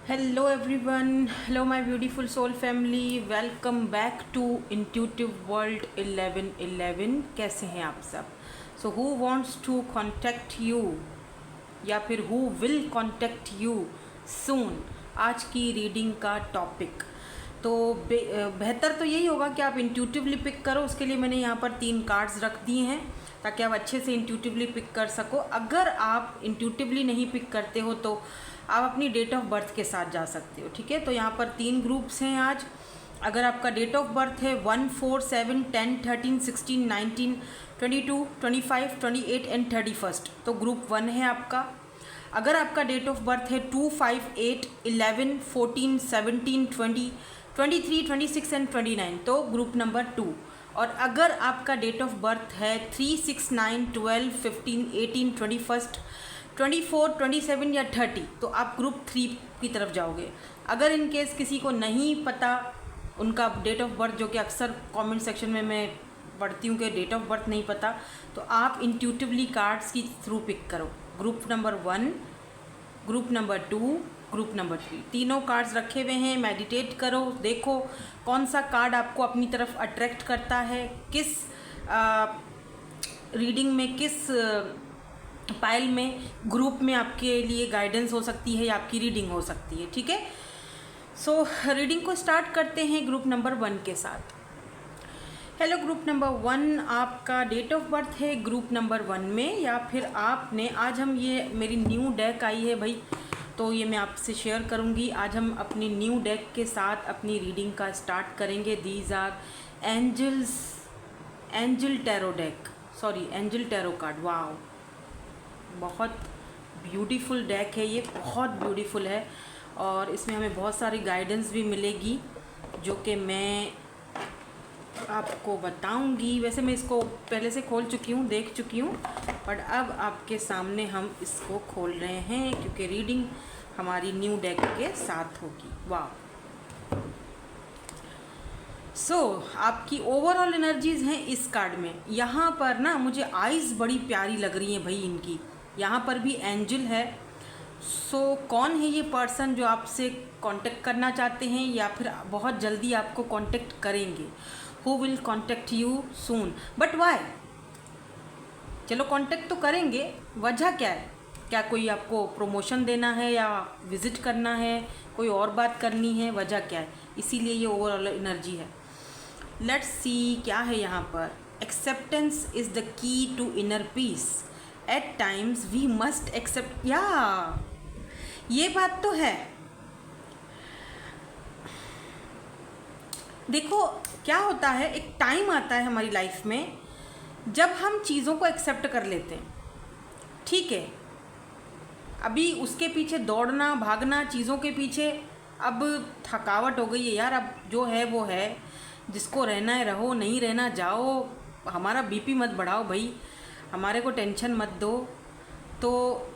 Hello everyone, hello my beautiful soul family, welcome back to Intuitive World 1111. कैसे हैं आप सब? So who wants to contact you या फिर who will contact you soon? आज की रीडिंग का टॉपिक तो बेहतर तो यही होगा कि आप इंट्यूटिवली पिक करो। उसके लिए मैंने यहाँ पर 3 कार्ड्स रख दिए हैं ताकि आप अच्छे से इंट्यूटिवली पिक कर सको। अगर आप इंट्यूटिवली नहीं पिक करते हो तो आप अपनी डेट ऑफ बर्थ के साथ जा सकते हो। ठीक है, तो यहाँ पर 3 ग्रुप्स हैं आज। अगर आपका डेट ऑफ बर्थ है 1, 4, 7, 10, 13, 16, 19, 22, 25, 28 एंड 31 तो ग्रुप 1 है आपका। अगर आपका डेट ऑफ बर्थ है 2, 5, 8, 11, 14, 17, 20, 23, 26 एंड 29 तो ग्रुप नंबर 2। और अगर आपका डेट ऑफ बर्थ है 3, 6, 9, 12, 15, 18, 21, 24, 27 या 30 तो आप ग्रुप 3 की तरफ जाओगे। अगर इन केस किसी को नहीं पता उनका डेट ऑफ बर्थ, जो कि अक्सर कमेंट सेक्शन में मैं पढ़ती हूँ कि डेट ऑफ बर्थ नहीं पता, तो आप इंट्यूटिवली कार्ड्स की थ्रू पिक करो। Group number 1, group number 2, group number 3 तीनों कार्ड्स रखे हुए हैं। मेडिटेट करो, देखो कौन सा कार्ड आपको अपनी तरफ अट्रैक्ट करता है, किस रीडिंग में, किस पाइल में, ग्रुप में आपके लिए गाइडेंस हो सकती है या आपकी रीडिंग हो सकती है। ठीक है, सो रीडिंग को स्टार्ट करते हैं ग्रुप नंबर 1 के साथ। हेलो ग्रुप नंबर 1, आपका डेट ऑफ बर्थ है ग्रुप नंबर 1 में या फिर आपने, आज हम ये मेरी न्यू डेक आई है भाई, तो ये मैं आपसे शेयर करूँगी। आज हम अपनी न्यू डेक के साथ अपनी रीडिंग का स्टार्ट करेंगे। These are angel tarot deck, sorry angel tarot card. Wow, बहुत ब्यूटीफुल डेक है ये, बहुत ब्यूटीफुल है और इसमें हमें बहुत सारी गाइडेंस भी मिलेगी जो कि मैं आपको बताऊंगी। वैसे मैं इसको पहले से खोल चुकी हूँ, देख चुकी हूँ, बट अब आपके सामने हम इसको खोल रहे हैं क्योंकि रीडिंग हमारी न्यू डेक के साथ होगी। वाह, आपकी ओवरऑल एनर्जीज़ हैं इस कार्ड में। यहाँ पर ना मुझे आइज़ बड़ी प्यारी लग रही हैं भाई इनकी, यहाँ पर भी एंजल है। कौन है ये पर्सन जो आपसे कांटेक्ट करना चाहते हैं या फिर बहुत जल्दी आपको कांटेक्ट करेंगे? Who will contact you soon, but why? चलो कांटेक्ट तो करेंगे, वजह क्या है? क्या कोई आपको प्रमोशन देना है या विज़िट करना है, कोई और बात करनी है, वजह क्या है? इसीलिए ये ओवरऑल एनर्जी है। लेट्स सी क्या है यहाँ पर। Acceptance is the key to inner peace. At times we must accept, या ये बात तो है। देखो क्या होता है, एक टाइम आता है हमारी लाइफ में जब हम चीज़ों को एक्सेप्ट कर लेते हैं। ठीक है, अभी उसके पीछे दौड़ना भागना, चीज़ों के पीछे अब थकावट हो गई है यार। अब जो है वो है, जिसको रहना है रहो, नहीं रहना जाओ। हमारा बीपी मत बढ़ाओ भाई, हमारे को टेंशन मत दो। तो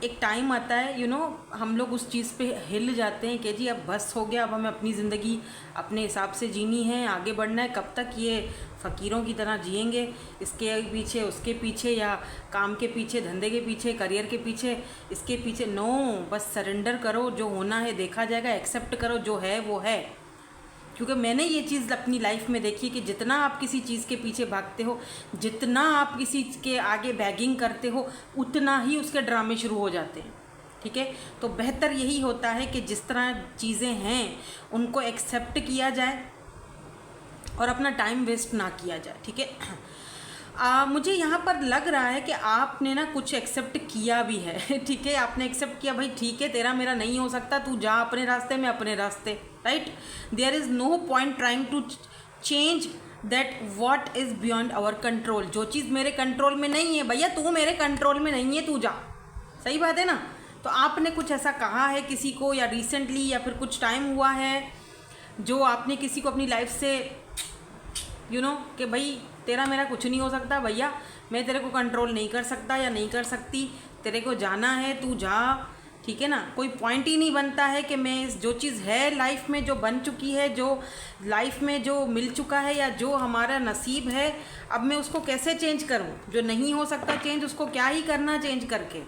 एक टाइम आता है हम लोग उस चीज़ पे हिल जाते हैं कि जी अब बस हो गया, अब हमें अपनी ज़िंदगी अपने हिसाब से जीनी है, आगे बढ़ना है। कब तक ये फ़कीरों की तरह जिएंगे, इसके पीछे उसके पीछे, या काम के पीछे, धंधे के पीछे, करियर के पीछे, इसके पीछे? नो, बस सरेंडर करो, जो होना है देखा जाएगा, एक्सेप्ट करो, जो है वो है। क्योंकि मैंने ये चीज़ अपनी लाइफ में देखी कि जितना आप किसी चीज़ के पीछे भागते हो, जितना आप किसी के आगे बैगिंग करते हो, उतना ही उसके ड्रामे शुरू हो जाते हैं। ठीक है, तो बेहतर यही होता है कि जिस तरह चीज़ें हैं उनको एक्सेप्ट किया जाए और अपना टाइम वेस्ट ना किया जाए। ठीक है, मुझे यहाँ पर लग रहा है कि आपने ना कुछ एक्सेप्ट किया भी है। ठीक है, आपने एक्सेप्ट किया भाई, ठीक है तेरा मेरा नहीं हो सकता, तू जा अपने रास्ते में अपने रास्ते। Right, there is no point trying to change that what is beyond our control. जो चीज़ मेरे कंट्रोल में नहीं है भैया, तू मेरे कंट्रोल में नहीं है, तू जा। सही बात है ना? तो आपने कुछ ऐसा कहा है किसी को, या रिसेंटली या फिर कुछ टाइम हुआ है जो आपने किसी को अपनी लाइफ से कि भाई तेरा मेरा कुछ नहीं हो सकता भैया, मैं तेरे को कंट्रोल नहीं कर सकता या नहीं कर सकती, तेरे को जाना है तू जा। ठीक है ना, कोई पॉइंट ही नहीं बनता है कि मैं जो चीज़ है लाइफ में, जो बन चुकी है, जो लाइफ में जो मिल चुका है या जो हमारा नसीब है, अब मैं उसको कैसे चेंज करूं? जो नहीं हो सकता चेंज, उसको क्या ही करना चेंज करके।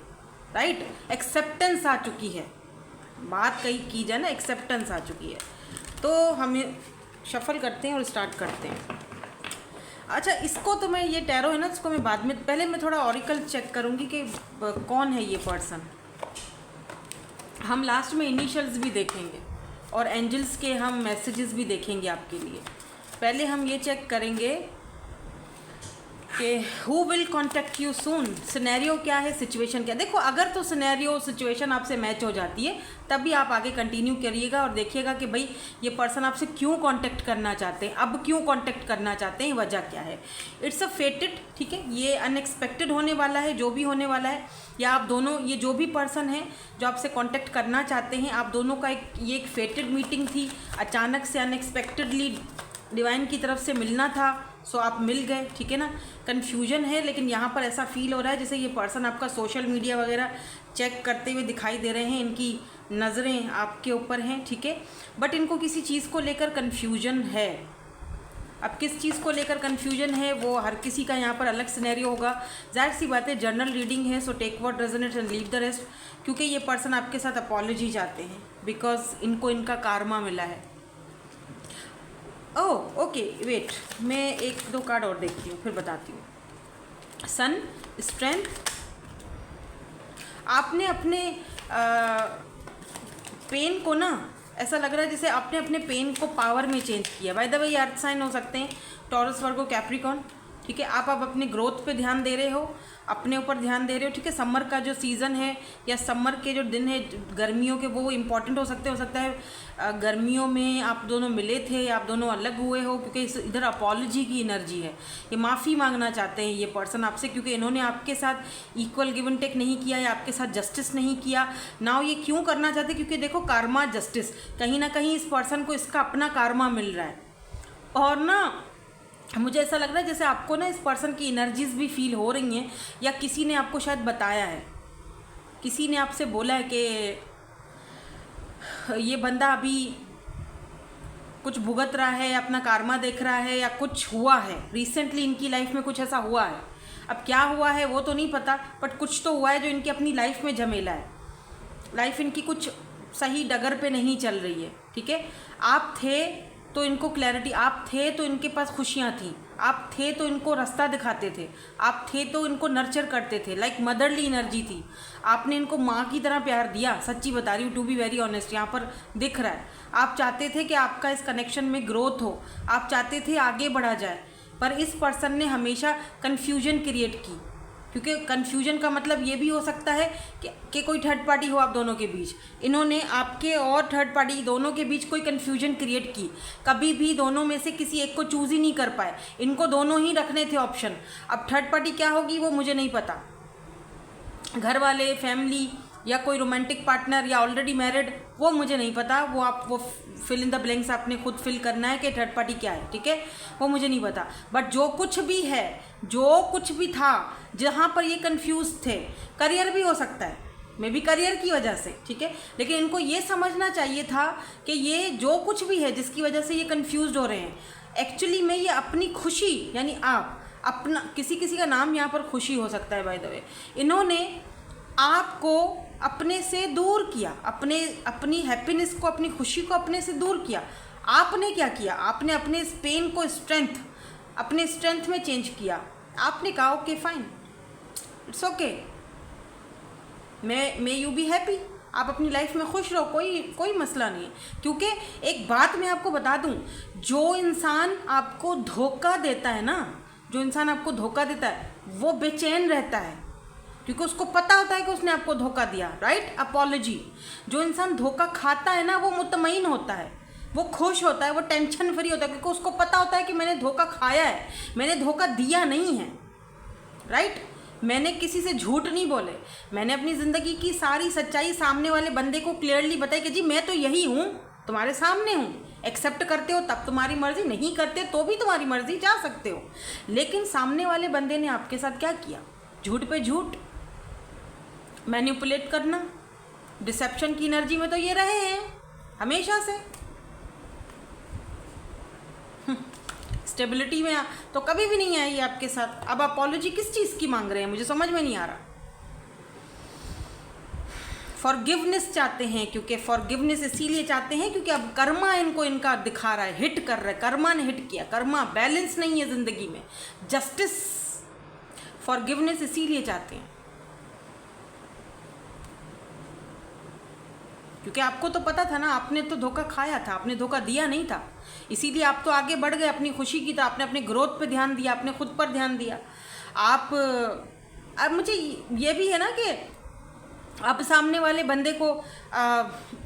राइट, एक्सेप्टेंस आ चुकी है। बात कही की जाए ना, एक्सेप्टेंस आ चुकी है। तो हम शफल करते हैं और स्टार्ट करते हैं। अच्छा, इसको तो मैं, ये टैरो है ना, इसको मैं बाद में, पहले मैं थोड़ा ऑरिकल चेक करूँगी कि कौन है ये पर्सन। हम लास्ट में इनिशियल्स भी देखेंगे और एंजल्स के हम मैसेजेस भी देखेंगे आपके लिए। पहले हम ये चेक करेंगे कि who will contact you soon. Scenario क्या है, सिचुएशन क्या। देखो, अगर तो सिनेरियो सिचुएशन आपसे मैच हो जाती है तभी आप आगे कंटिन्यू करिएगा और देखिएगा कि भाई ये पर्सन आपसे क्यों कांटेक्ट करना चाहते हैं, अब क्यों कांटेक्ट करना चाहते हैं, वजह क्या है। इट्स अ फेटेड, ठीक है, ये अनएक्सपेक्टेड होने वाला है जो भी होने वाला है। या आप दोनों, ये जो भी पर्सन है जो आपसे कांटेक्ट करना चाहते हैं, आप दोनों का ये एक फेटेड मीटिंग थी, अचानक से अनएक्सपेक्टेडली डिवाइन की तरफ से मिलना था, सो आप मिल गए, ठीक है ना। कन्फ्यूजन है, लेकिन यहाँ पर ऐसा फील हो रहा है जैसे ये पर्सन आपका सोशल मीडिया वगैरह चेक करते हुए दिखाई दे रहे हैं, इनकी नज़रें आपके ऊपर हैं, ठीक है। बट इनको किसी चीज़ को लेकर कन्फ्यूजन है। अब किस चीज़ को लेकर कन्फ्यूजन है वो हर किसी का यहाँ पर अलग सिनेरियो होगा। जाहिर सी बात है, जर्नल रीडिंग है, so take what resonates and leave the rest. क्योंकि ये पर्सन आपके साथ अपॉलॉजी चाहते हैं बिकॉज इनको इनका कार्मा मिला है। ओह ओके, वेट, मैं एक दो कार्ड और देखती हूँ फिर बताती हूँ। सन, स्ट्रेंथ। आपने अपने पेन को ना, ऐसा लग रहा है जैसे आपने अपने पेन को पावर में चेंज किया। By the way, earth sign हो सकते हैं, टॉरस, वर्गो, कैप्रिकॉर्न, ठीक है। आप अब अपने ग्रोथ पे ध्यान दे रहे हो, अपने ऊपर ध्यान दे रहे हो, ठीक है। समर का जो सीज़न है या समर के जो दिन है गर्मियों के, वो इम्पॉर्टेंट हो सकता है गर्मियों में आप दोनों मिले थे या आप दोनों अलग हुए हो, क्योंकि इधर अपॉलॉजी की एनर्जी है। ये माफ़ी मांगना चाहते हैं ये पर्सन आपसे, क्योंकि इन्होंने आपके साथ इक्वल गिव एंड टेक नहीं किया या आपके साथ जस्टिस नहीं किया। नाउ ये क्यों करना चाहते, क्योंकि देखो, कार्मा, जस्टिस, कहीं ना कहीं इस पर्सन को इसका अपना कार्मा मिल रहा है। और ना मुझे ऐसा लग रहा है जैसे आपको ना इस पर्सन की एनर्जीज भी फील हो रही हैं, या किसी ने आपको शायद बताया है, किसी ने आपसे बोला है कि ये बंदा अभी कुछ भुगत रहा है, अपना कार्मा देख रहा है, या कुछ हुआ है रिसेंटली इनकी लाइफ में, कुछ ऐसा हुआ है। अब क्या हुआ है वो तो नहीं पता, बट कुछ तो हुआ है जो इनकी अपनी लाइफ में झमेला है। लाइफ इनकी कुछ सही डगर पे नहीं चल रही है, ठीक है। आप थे तो इनको क्लैरिटी, आप थे तो इनके पास खुशियाँ थी, आप थे तो इनको रास्ता दिखाते थे, आप थे तो इनको नर्चर करते थे, लाइक मदरली एनर्जी थी। आपने इनको माँ की तरह प्यार दिया, सच्ची बता रही हूँ, टू बी वेरी ऑनेस्ट, यहाँ पर दिख रहा है। आप चाहते थे कि आपका इस कनेक्शन में ग्रोथ हो, आप चाहते थे आगे बढ़ा जाए, पर इस पर्सन ने हमेशा कन्फ्यूजन क्रिएट की। क्योंकि कन्फ्यूजन का मतलब ये भी हो सकता है कि कोई थर्ड पार्टी हो आप दोनों के बीच। इन्होंने आपके और थर्ड पार्टी दोनों के बीच कोई कन्फ्यूजन क्रिएट की। कभी भी दोनों में से किसी एक को चूज़ ही नहीं कर पाए, इनको दोनों ही रखने थे ऑप्शन। अब थर्ड पार्टी क्या होगी वो मुझे नहीं पता, घर वाले, फैमिली, या कोई रोमांटिक पार्टनर, या ऑलरेडी मैरिड, वो मुझे नहीं पता। वो आप वो फिल इन द ब्लैंक्स आपने खुद फिल करना है कि थर्ड पार्टी क्या है, ठीक है, वो मुझे नहीं पता। बट जो कुछ भी है, जो कुछ भी था, जहाँ पर ये कंफ्यूज थे, करियर भी हो सकता है, मे बी करियर की वजह से, ठीक है। लेकिन इनको ये समझना चाहिए था कि ये जो कुछ भी है जिसकी वजह से ये कंफ्यूज हो रहे हैं, एक्चुअली में ये अपनी खुशी, यानी आप अपना, किसी का नाम यहाँ पर खुशी हो सकता है बाय द वे, इन्होंने आपको अपने से दूर किया, अपनी हैप्पीनेस को, अपनी खुशी को अपने से दूर किया। आपने क्या किया, आपने अपने पेन को स्ट्रेंथ, अपने स्ट्रेंथ में चेंज किया। आपने कहा okay fine, it's okay, may you be happy, आप अपनी लाइफ में खुश रहो, कोई मसला नहीं है। क्योंकि एक बात मैं आपको बता दूं, जो इंसान आपको धोखा देता है ना, जो इंसान आपको धोखा देता है वो बेचैन रहता है, क्योंकि उसको पता होता है कि उसने आपको धोखा दिया, राइट। अपॉलॉजी। जो इंसान धोखा खाता है ना वो मुतमईन होता है, वो खुश होता है, वो टेंशन फ्री होता है, क्योंकि उसको पता होता है कि मैंने धोखा खाया है, मैंने धोखा दिया नहीं है, राइट। मैंने किसी से झूठ नहीं बोले, मैंने अपनी ज़िंदगी की सारी सच्चाई सामने वाले बंदे को क्लियरली बताई कि जी मैं तो यही हूँ, तुम्हारे सामने हूँ। एक्सेप्ट करते हो तब तुम्हारी मर्ज़ी, नहीं करते तो भी तुम्हारी मर्ज़ी, जा सकते हो। लेकिन सामने वाले बंदे ने आपके साथ क्या किया, झूठ पे झूठ, मैनिपुलेट करना, डिसेप्शन की एनर्जी में तो ये रहे हैं हमेशा से। स्टेबिलिटी में तो कभी भी नहीं आई आपके साथ। अब अपॉलॉजी किस चीज़ की मांग रहे हैं, मुझे समझ में नहीं आ रहा। फॉरगिवनेस चाहते हैं, क्योंकि फॉरगिवनेस इसीलिए चाहते हैं क्योंकि अब कर्मा इनको इनका दिखा रहा है, हिट कर रहा है, कर्मा ने हिट किया, कर्मा बैलेंस नहीं है ज़िंदगी में, जस्टिस। फॉरगिवनेस इसीलिए चाहते हैं क्योंकि आपको तो पता था ना, आपने तो धोखा खाया था, आपने धोखा दिया नहीं था, इसीलिए आप तो आगे बढ़ गए अपनी खुशी की, तो आपने अपने ग्रोथ पे ध्यान दिया, आपने खुद पर ध्यान दिया। आप अब मुझे ये भी है ना कि आप सामने वाले बंदे को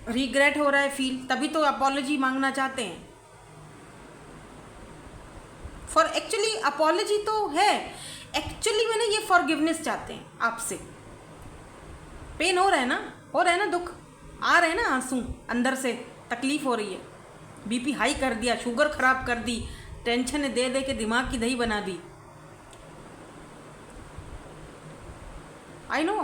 रिग्रेट हो रहा है फील, तभी तो अपॉलॉजी मांगना चाहते हैं। फॉर एक्चुअली अपॉलॉजी तो है, एक्चुअली मैंने ये फॉरगिवनेस चाहते हैं आपसे। पेन हो रहा है ना, हो रहा है ना, दुख आ रहे हैं ना, आंसू अंदर से, तकलीफ हो रही है, बीपी हाई कर दिया, शुगर खराब कर दी, टेंशन दे दे के दिमाग की दही बना दी। I know,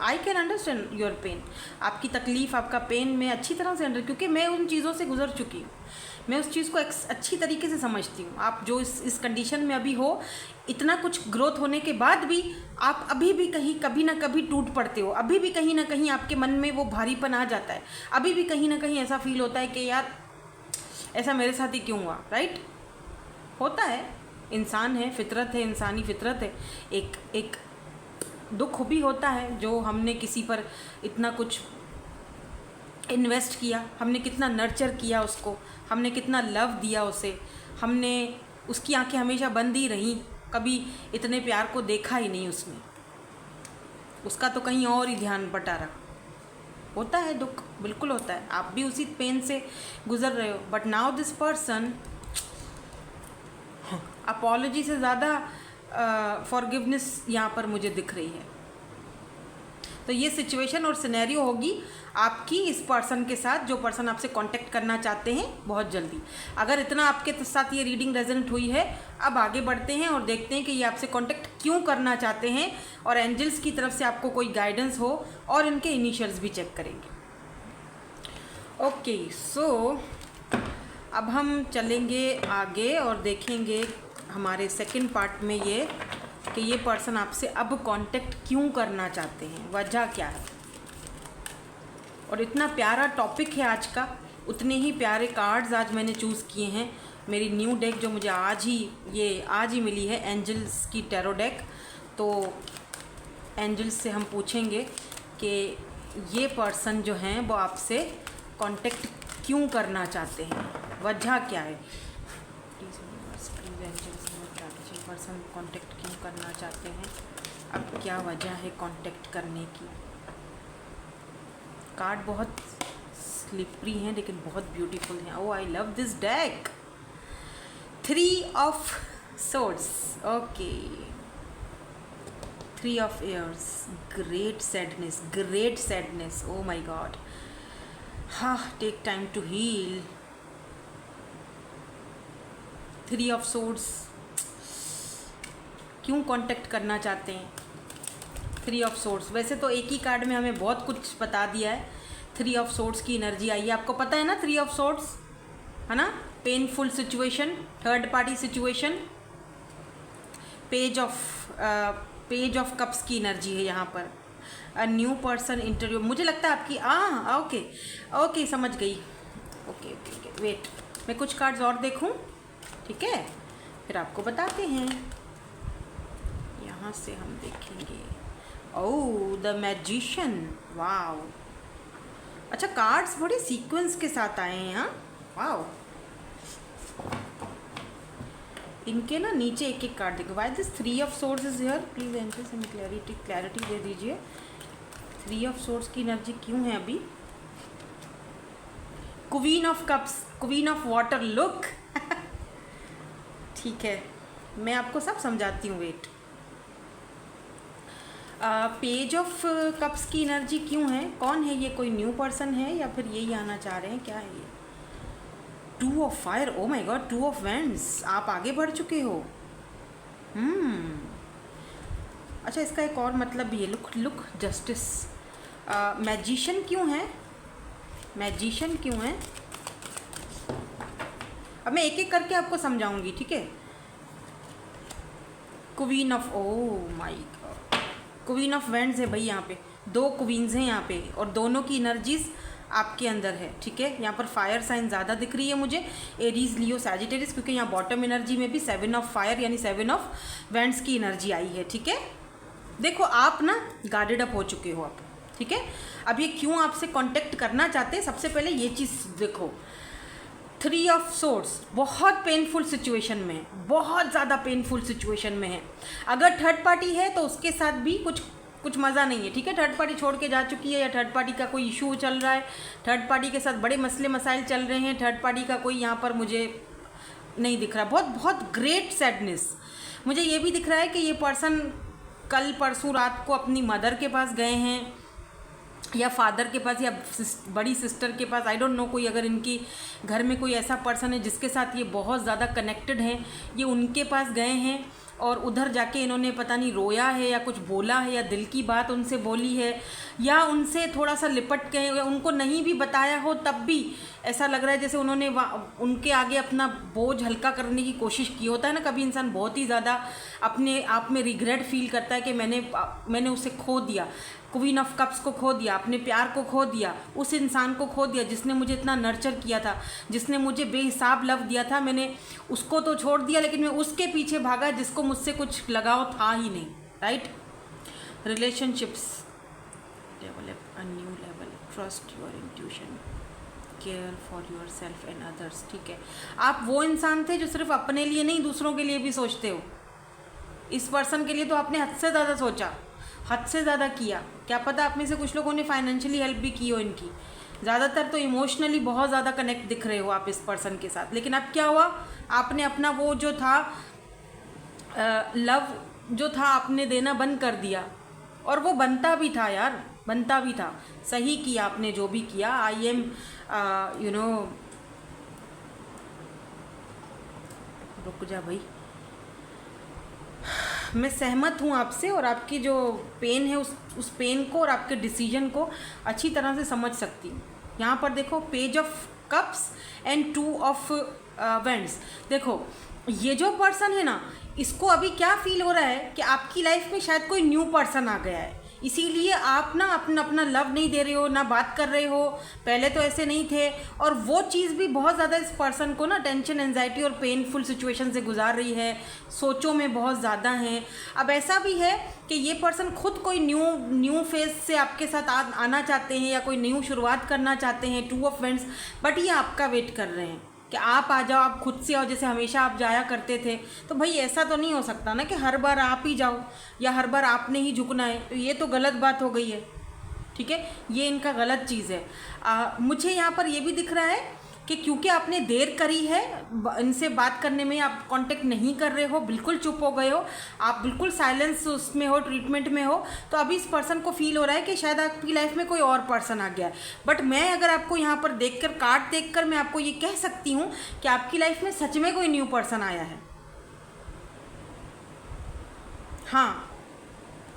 I can understand your pain, आपकी तकलीफ़, आपका पेन मैं अच्छी तरह से क्योंकि मैं उन चीज़ों से गुजर चुकी हूँ, मैं उस चीज़ को अच्छी तरीके से समझती हूँ। आप जो इस कंडीशन में अभी हो, इतना कुछ ग्रोथ होने के बाद भी आप अभी भी कहीं कभी ना कभी टूट पड़ते हो, अभी भी कहीं ना कहीं आपके मन में वो भारीपन आ जाता है, अभी भी कहीं ना कहीं ऐसा फील होता है कि यार ऐसा मेरे साथ ही क्यों हुआ, राइट? होता है, इंसान है, फितरत है, इंसानी फितरत है। एक दुख भी होता है जो हमने किसी पर इतना कुछ इन्वेस्ट किया, हमने कितना नर्चर किया उसको, हमने कितना लव दिया उसे, हमने उसकी आंखें हमेशा बंद ही रहीं, कभी इतने प्यार को देखा ही नहीं उसने, उसका तो कहीं और ही ध्यान बटा रहा। होता है दुख, बिल्कुल होता है, आप भी उसी पेन से गुजर रहे हो। But now this person apology से ज़्यादा फॉरगिवनेस यहाँ पर मुझे दिख रही है। तो ये सिचुएशन और सिनेरियो होगी आपकी इस पर्सन के साथ, जो पर्सन आपसे कांटेक्ट करना चाहते हैं बहुत जल्दी। अगर इतना आपके साथ ये रीडिंग रेजोनेट हुई है, अब आगे बढ़ते हैं और देखते हैं कि ये आपसे कांटेक्ट क्यों करना चाहते हैं, और एंजल्स की तरफ से आपको कोई गाइडेंस हो, और इनके इनिशियल्स भी चेक करेंगे। ओके, सो अब हम चलेंगे आगे और देखेंगे हमारे सेकंड पार्ट में ये कि ये पर्सन आपसे अब कांटेक्ट क्यों करना चाहते हैं, वजह क्या है। और इतना प्यारा टॉपिक है आज का, उतने ही प्यारे कार्ड्स आज मैंने चूज़ किए हैं। मेरी न्यू डेक जो मुझे आज ही मिली है, एंजल्स की टैरो डेक। तो एंजल्स से हम पूछेंगे कि ये पर्सन जो हैं वो आपसे कांटेक्ट क्यों करना चाहते हैं, वजह क्या है। पर्सन कांटेक्ट क्यों करना चाहते हैं, अब क्या वजह है कांटेक्ट करने की। कार्ड बहुत स्लिपरी हैं लेकिन बहुत ब्यूटीफुल हैं। Oh, I love this deck. 3 of swords, okay, 3 of airs, great sadness, oh my god. हाँ, take time to heal. 3 of swords, क्यों कांटेक्ट करना चाहते हैं। 3 ऑफ सोर्ड्स, वैसे तो एक ही कार्ड में हमें बहुत कुछ बता दिया है। 3 ऑफ सोर्ड्स की एनर्जी आई है, आपको पता है ना 3 ऑफ सोर्ड्स है ना, painful situation, third party situation. Page of cups की एनर्जी है यहाँ पर। अ न्यू पर्सन इंटरव्यू, मुझे लगता है आपकी ओके समझ गई। ओके, वेट, मैं कुछ कार्ड्स और देखूँ, ठीक है, फिर आपको बताते हैं। यहाँ से हम देखेंगे, ओह द मैजिशियन, वाओ। अच्छा, कार्ड्स बड़े सीक्वेंस के साथ आए हैं, हाँ, वाओ। इनके ना नीचे एक एक कार्ड देखो। Why this 3 of swords is here, please angel some clarity दे दीजिए। 3 ऑफ सोर्ड्स की एनर्जी क्यों है अभी। Queen of cups, queen of water, look ठीक है, मैं आपको सब समझाती हूँ, वेट। पेज ऑफ कप्स की एनर्जी क्यों है, कौन है ये, कोई न्यू पर्सन है या फिर यही आना चाह रहे हैं, क्या है ये। 2 of fire, O my God, 2 of wands, आप आगे बढ़ चुके हो। अच्छा, इसका एक और मतलब भी है, लुक जस्टिस। मैजिशियन क्यों है, मैजिशियन क्यों है, अब मैं एक एक करके आपको समझाऊंगी, ठीक है। Queen of, O my God, queen of wands है भाई यहाँ पे। 2 क्वींस हैं यहाँ पे और दोनों की एनर्जीज आपके अंदर है, ठीक है। यहाँ पर फायर साइन ज़्यादा दिख रही है मुझे, एरीज, लियो, सैजिटेरियस, क्योंकि यहाँ बॉटम एनर्जी में भी 7 ऑफ फायर यानी 7 ऑफ वेंट्स की एनर्जी आई है, ठीक है। देखो आप ना गार्डेड अप हो चुके हो अब, ठीक है। अब ये क्यों आपसे कांटेक्ट करना चाहते हैं, सबसे पहले ये चीज़ देखो, 3 ऑफ सोर्ड्स बहुत पेनफुल सिचुएशन में है, बहुत ज़्यादा पेनफुल सिचुएशन में है। अगर थर्ड पार्टी है तो उसके साथ भी कुछ मज़ा नहीं है, ठीक है। थर्ड पार्टी छोड़ के जा चुकी है या थर्ड पार्टी का कोई इशू चल रहा है, थर्ड पार्टी के साथ बड़े मसले मसाइल चल रहे हैं, थर्ड पार्टी का कोई यहाँ पर मुझे नहीं दिख रहा। बहुत बहुत ग्रेट सैडनेस मुझे ये भी दिख रहा है कि ये पर्सन कल परसों रात को अपनी मदर के पास गए हैं या फादर के पास या बड़ी सिस्टर के पास, आई डोंट नो, कोई अगर इनकी घर में कोई ऐसा पर्सन है जिसके साथ ये बहुत ज़्यादा कनेक्टेड हैं, ये उनके पास गए हैं और उधर जाके इन्होंने पता नहीं रोया है या कुछ बोला है या दिल की बात उनसे बोली है या उनसे थोड़ा सा लिपट गए या उनको नहीं भी बताया हो, तब भी ऐसा लग रहा है जैसे उन्होंने उनके आगे अपना बोझ हल्का करने की कोशिश की। होता है ना, कभी इंसान बहुत ही ज़्यादा अपने आप में रिग्रेट फील करता है कि मैंने उसे खो दिया, क्वीन ऑफ कप्स को खो दिया, अपने प्यार को खो दिया, उस इंसान को खो दिया जिसने मुझे इतना नर्चर किया था, जिसने मुझे बेहिसाब लव दिया था। मैंने उसको तो छोड़ दिया लेकिन मैं उसके पीछे भागा जिसको मुझसे कुछ लगाव था ही नहीं, right. Relationships develop a new level, trust your intuition, care for your self and others, ठीक है। आप वो इंसान थे जो सिर्फ अपने लिए नहीं दूसरों के लिए भी सोचते हो। इस पर्सन के लिए तो आपने हद से ज़्यादा सोचा, हद से ज़्यादा किया। क्या पता आप में से कुछ लोगों ने फाइनेंशियली हेल्प भी की हो इनकी, ज़्यादातर तो इमोशनली बहुत ज़्यादा कनेक्ट दिख रहे हो आप इस पर्सन के साथ। लेकिन अब क्या हुआ, आपने अपना वो जो था लव जो था आपने देना बंद कर दिया, और वो बनता भी था यार, बनता भी था। सही किया आपने जो भी किया। आई एम रुक जा भाई, मैं सहमत हूँ आपसे और आपकी जो पेन है उस पेन को और आपके डिसीजन को अच्छी तरह से समझ सकती हूँ। यहाँ पर देखो, page of cups and 2 of vents. देखो ये जो पर्सन है ना, इसको अभी क्या फील हो रहा है कि आपकी लाइफ में शायद कोई न्यू पर्सन आ गया है, इसीलिए आप ना अपना लव नहीं दे रहे हो, ना बात कर रहे हो। पहले तो ऐसे नहीं थे, और वो चीज़ भी बहुत ज़्यादा इस पर्सन को ना टेंशन, एंजाइटी और पेनफुल सिचुएशन से गुजार रही है, सोचों में बहुत ज़्यादा हैं। अब ऐसा भी है कि ये पर्सन खुद कोई न्यू फेज से आपके साथ आना चाहते हैं या कोई न्यू शुरुआत करना चाहते हैं, 2 ऑफ वेंट्स, बट ये आपका वेट कर रहे हैं कि आप आ जाओ, आप खुद से आओ, जैसे हमेशा आप जाया करते थे। तो भाई ऐसा तो नहीं हो सकता ना कि हर बार आप ही जाओ या हर बार आपने ही झुकना है, तो ये तो गलत बात हो गई है, ठीक है। ये इनका गलत चीज़ है। मुझे यहाँ पर ये भी दिख रहा है कि क्योंकि आपने देर करी है इनसे बात करने में, आप कांटेक्ट नहीं कर रहे हो, बिल्कुल चुप हो गए हो, आप बिल्कुल साइलेंस उसमें हो, ट्रीटमेंट में हो, तो अभी इस पर्सन को फील हो रहा है कि शायद आपकी लाइफ में कोई और पर्सन आ गया है। बट मैं अगर आपको यहाँ पर देखकर, कार्ड देखकर मैं आपको ये कह सकती हूँ कि आपकी लाइफ में सच में कोई न्यू पर्सन आया है। हाँ,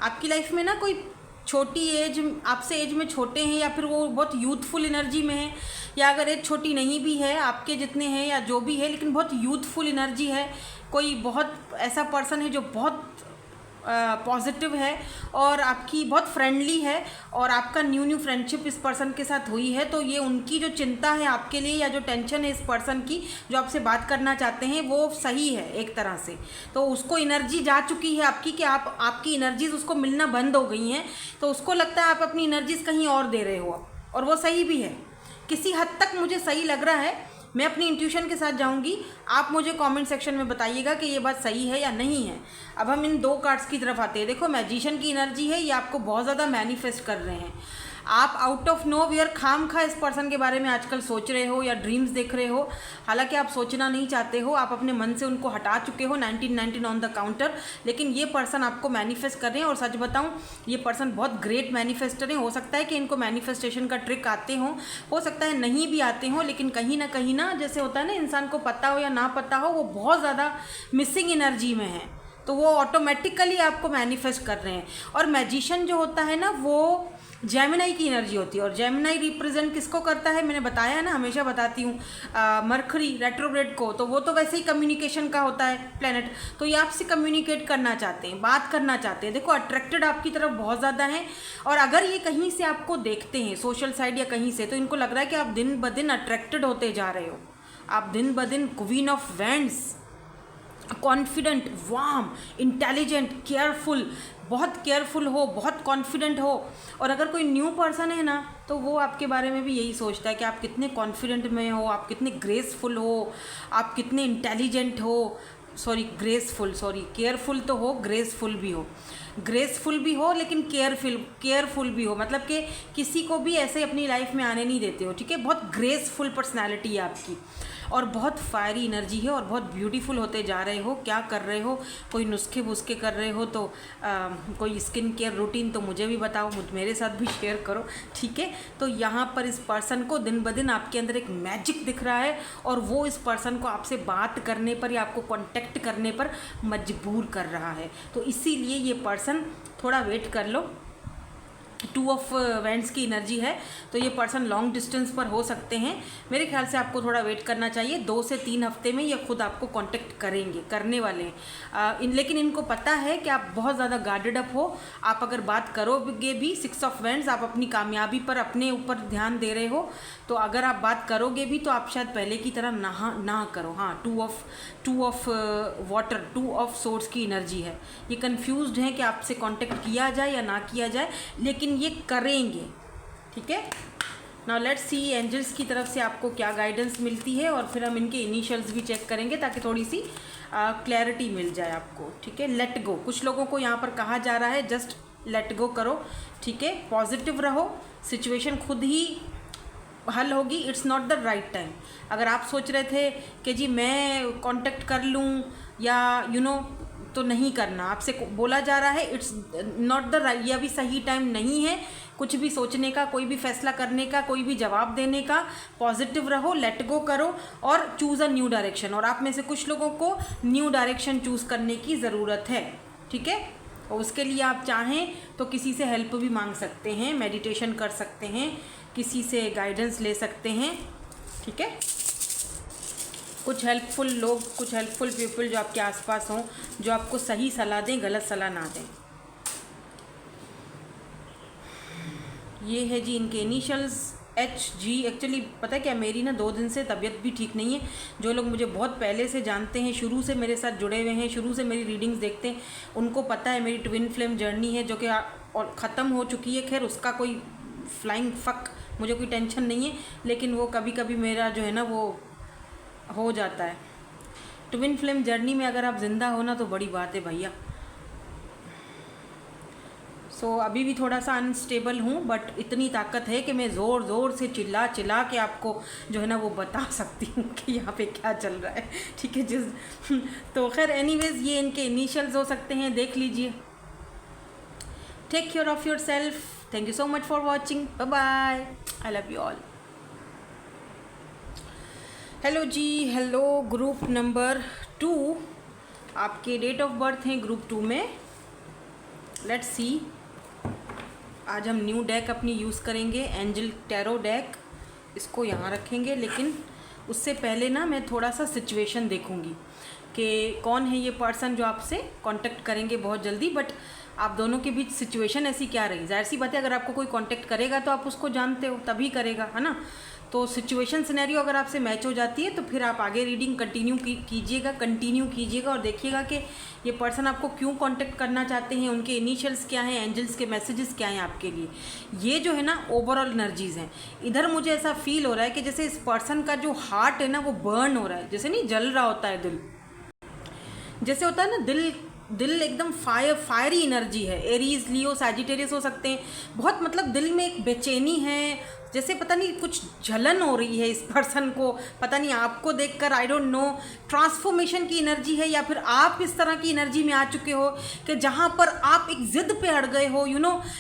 आपकी लाइफ में ना कोई छोटी एज, आपसे एज में छोटे हैं या फिर वो बहुत यूथफुल एनर्जी में है, या अगर एज छोटी नहीं भी है, आपके जितने हैं या जो भी है, लेकिन बहुत यूथफुल एनर्जी है, कोई बहुत ऐसा पर्सन है जो बहुत पॉजिटिव है और आपकी बहुत फ्रेंडली है, और आपका न्यू फ्रेंडशिप इस पर्सन के साथ हुई है। तो ये उनकी जो चिंता है आपके लिए या जो टेंशन है इस पर्सन की जो आपसे बात करना चाहते हैं, वो सही है एक तरह से। तो उसको एनर्जी जा चुकी है आपकी कि आपकी एनर्जीज उसको मिलना बंद हो गई हैं, तो उसको लगता है आप अपनी एनर्जीज कहीं और दे रहे हो, और वो सही भी है, किसी हद तक मुझे सही लग रहा है। मैं अपनी इंट्यूशन के साथ जाऊंगी, आप मुझे कमेंट सेक्शन में बताइएगा कि ये बात सही है या नहीं है। अब हम इन 2 कार्ड्स की तरफ आते हैं। देखो, मैजिशियन की एनर्जी है, ये आपको बहुत ज़्यादा मैनिफेस्ट कर रहे हैं। आप आउट ऑफ नोवेयर खामखा इस पर्सन के बारे में आजकल सोच रहे हो या ड्रीम्स देख रहे हो, हालांकि आप सोचना नहीं चाहते हो, आप अपने मन से उनको हटा चुके हो, 1919 ऑन द काउंटर। लेकिन ये पर्सन आपको मैनिफेस्ट कर रहे हैं, और सच बताऊं, ये पर्सन बहुत ग्रेट मैनिफेस्टर हैं। हो सकता है कि इनको मैनिफेस्टेशन का ट्रिक आते हो सकता है नहीं भी आते हों, लेकिन कहीं ना जैसे होता है ना, इंसान को पता हो या ना पता हो, वो बहुत ज़्यादा मिसिंग एनर्जी में है, तो वो ऑटोमेटिकली आपको मैनिफेस्ट कर रहे हैं। और मैजिशियन जो होता है ना, वो जेमिनाई की एनर्जी होती है। और जेमिनाई रिप्रेजेंट किसको करता है, मैंने बताया ना, हमेशा बताती हूँ, मरकरी रेट्रोग्रेड को। तो वो तो वैसे ही कम्युनिकेशन का होता है प्लेनेट, तो ये आपसे कम्युनिकेट करना चाहते हैं, बात करना चाहते हैं। देखो अट्रैक्टेड आपकी तरफ बहुत ज़्यादा हैं, और अगर ये कहीं से आपको देखते हैं सोशल साइड या कहीं से, तो इनको लग रहा है कि आप दिन ब दिन अट्रैक्टेड होते जा रहे हो। आप दिन ब दिन queen of wands, confident, warm, intelligent, careful, बहुत केयरफुल हो, बहुत कॉन्फिडेंट हो। और अगर कोई न्यू पर्सन है ना, तो वो आपके बारे में भी यही सोचता है कि आप कितने कॉन्फिडेंट में हो, आप कितने ग्रेसफुल हो, आप कितने इंटेलिजेंट हो, केयरफुल तो हो, ग्रेसफुल भी हो, लेकिन केयरफुल भी हो, मतलब कि किसी को भी ऐसे अपनी लाइफ में आने नहीं देते हो, ठीक है। बहुत ग्रेसफुल पर्सनैलिटी है आपकी, और बहुत फायरी एनर्जी है, और बहुत ब्यूटीफुल होते जा रहे हो। क्या कर रहे हो, कोई नुस्खे वुस्खे कर रहे हो तो कोई स्किन केयर रूटीन तो मुझे भी बताओ, मेरे साथ भी शेयर करो, ठीक है। तो यहाँ पर इस पर्सन को दिन ब दिन आपके अंदर एक मैजिक दिख रहा है, और वो इस पर्सन को आपसे बात करने पर या आपको कॉन्टेक्ट करने पर मजबूर कर रहा है। तो इसीलिए ये पर्सन, थोड़ा वेट कर लो, 2 ऑफ वैंड्स की एनर्जी है, तो ये पर्सन लॉन्ग डिस्टेंस पर हो सकते हैं। मेरे ख्याल से आपको थोड़ा वेट करना चाहिए, 2 से 3 हफ्ते में ये खुद आपको कांटेक्ट करने वाले हैं। लेकिन इनको पता है कि आप बहुत ज़्यादा गार्डेड अप हो। आप अगर बात करोगे भी, 6 ऑफ वैंड्स, आप अपनी कामयाबी पर, अपने ऊपर ध्यान दे रहे हो, तो अगर आप बात करोगे भी तो आप शायद पहले की तरह ना करो। हाँ, 2 ऑफ वाटर, 2 ऑफ सोर्स की एनर्जी है। ये कंफ्यूज्ड हैं कि आपसे कांटेक्ट किया जाए या ना किया जाए, लेकिन ये करेंगे, ठीक है। नाउ लेट्स सी एंजल्स की तरफ से आपको क्या गाइडेंस मिलती है, और फिर हम इनके इनिशियल्स भी चेक करेंगे ताकि थोड़ी सी क्लैरिटी मिल जाए आपको, ठीक है। लेट गो, कुछ लोगों को यहाँ पर कहा जा रहा है जस्ट लेट गो करो, ठीक है। पॉजिटिव रहो, सिचुएशन खुद ही हल होगी। It's not the right time. अगर आप सोच रहे थे कि जी मैं कांटेक्ट कर लूँ या तो नहीं करना, आपसे बोला जा रहा है इट्स नॉट द राइट, ये अभी सही टाइम नहीं है कुछ भी सोचने का, कोई भी फैसला करने का, कोई भी जवाब देने का। पॉजिटिव रहो, लेट गो करो, और चूज़ अ न्यू डायरेक्शन। और आप में से कुछ लोगों को न्यू डायरेक्शन चूज़ करने की ज़रूरत है, ठीक है। और उसके लिए आप चाहें तो किसी से हेल्प भी मांग सकते हैं, मेडिटेशन कर सकते हैं, किसी से गाइडेंस ले सकते हैं, ठीक है। कुछ हेल्पफुल लोग, कुछ हेल्पफुल पीपल जो आपके आसपास हों, जो आपको सही सलाह दें, गलत सलाह ना दें। ये है जी इनके इनिशियल्स HG। एक्चुअली पता है क्या, मेरी ना 2 दिन से तबीयत भी ठीक नहीं है। जो लोग मुझे बहुत पहले से जानते हैं, शुरू से मेरे साथ जुड़े हुए हैं, शुरू से मेरी रीडिंग्स देखते हैं, उनको पता है मेरी ट्विन फ्लेम जर्नी है जो कि और ख़त्म हो चुकी है। खैर उसका कोई फ्लाइंग फक, मुझे कोई टेंशन नहीं है, लेकिन वो कभी कभी मेरा जो है ना वो हो जाता है। ट्विन फ्लेम जर्नी में अगर आप ज़िंदा हो ना तो बड़ी बात है भैया। सो अभी भी थोड़ा सा अनस्टेबल हूँ, बट इतनी ताकत है कि मैं ज़ोर ज़ोर से चिल्ला के आपको जो है ना वो बता सकती हूँ कि यहाँ पे क्या चल रहा है, ठीक है। तो खैर एनीवेज ये इनके इनिशियल्स हो सकते हैं, देख लीजिए। Take care of yourself. Thank you so much for watching. Bye bye. I love you all. Hello जी, हेलो ग्रुप नंबर 2, आपके डेट ऑफ बर्थ हैं ग्रुप 2 में। लेट्स सी, आज हम न्यू डेक अपनी यूज़ करेंगे, एंजल टैरो डेक। इसको यहाँ रखेंगे, लेकिन उससे पहले ना मैं थोड़ा सा सिचुएशन देखूँगी कि कौन है ये पर्सन जो आपसे कांटेक्ट करेंगे बहुत जल्दी। बट आप दोनों के बीच सिचुएशन ऐसी क्या रही, जाहिर सी बात है अगर आपको कोई कांटेक्ट करेगा तो आप उसको जानते हो, तभी करेगा, है ना। तो सिचुएशन सिनेरियो अगर आपसे मैच हो जाती है तो फिर आप आगे रीडिंग कंटिन्यू कीजिएगा और देखिएगा कि ये पर्सन आपको क्यों कांटेक्ट करना चाहते हैं, उनके इनिशियल्स क्या हैं, एंजल्स के मैसेजेस क्या हैं आपके लिए। ये जो है ना ओवरऑल एनर्जीज़ हैं। इधर मुझे ऐसा फील हो रहा है कि जैसे इस पर्सन का जो हार्ट है ना वो बर्न हो रहा है, जैसे नहीं जल रहा होता है दिल, जैसे होता है ना दिल एकदम फायरी एनर्जी है। एरीज, लियो, सैजिटेरियस हो सकते हैं। बहुत मतलब दिल में एक बेचैनी है, जैसे पता नहीं कुछ जलन हो रही है इस पर्सन को, पता नहीं आपको देखकर, आई डोंट नो, ट्रांसफॉर्मेशन की एनर्जी है, या फिर आप इस तरह की एनर्जी में आ चुके हो कि जहाँ पर आप एक जिद पे अड़ गए हो,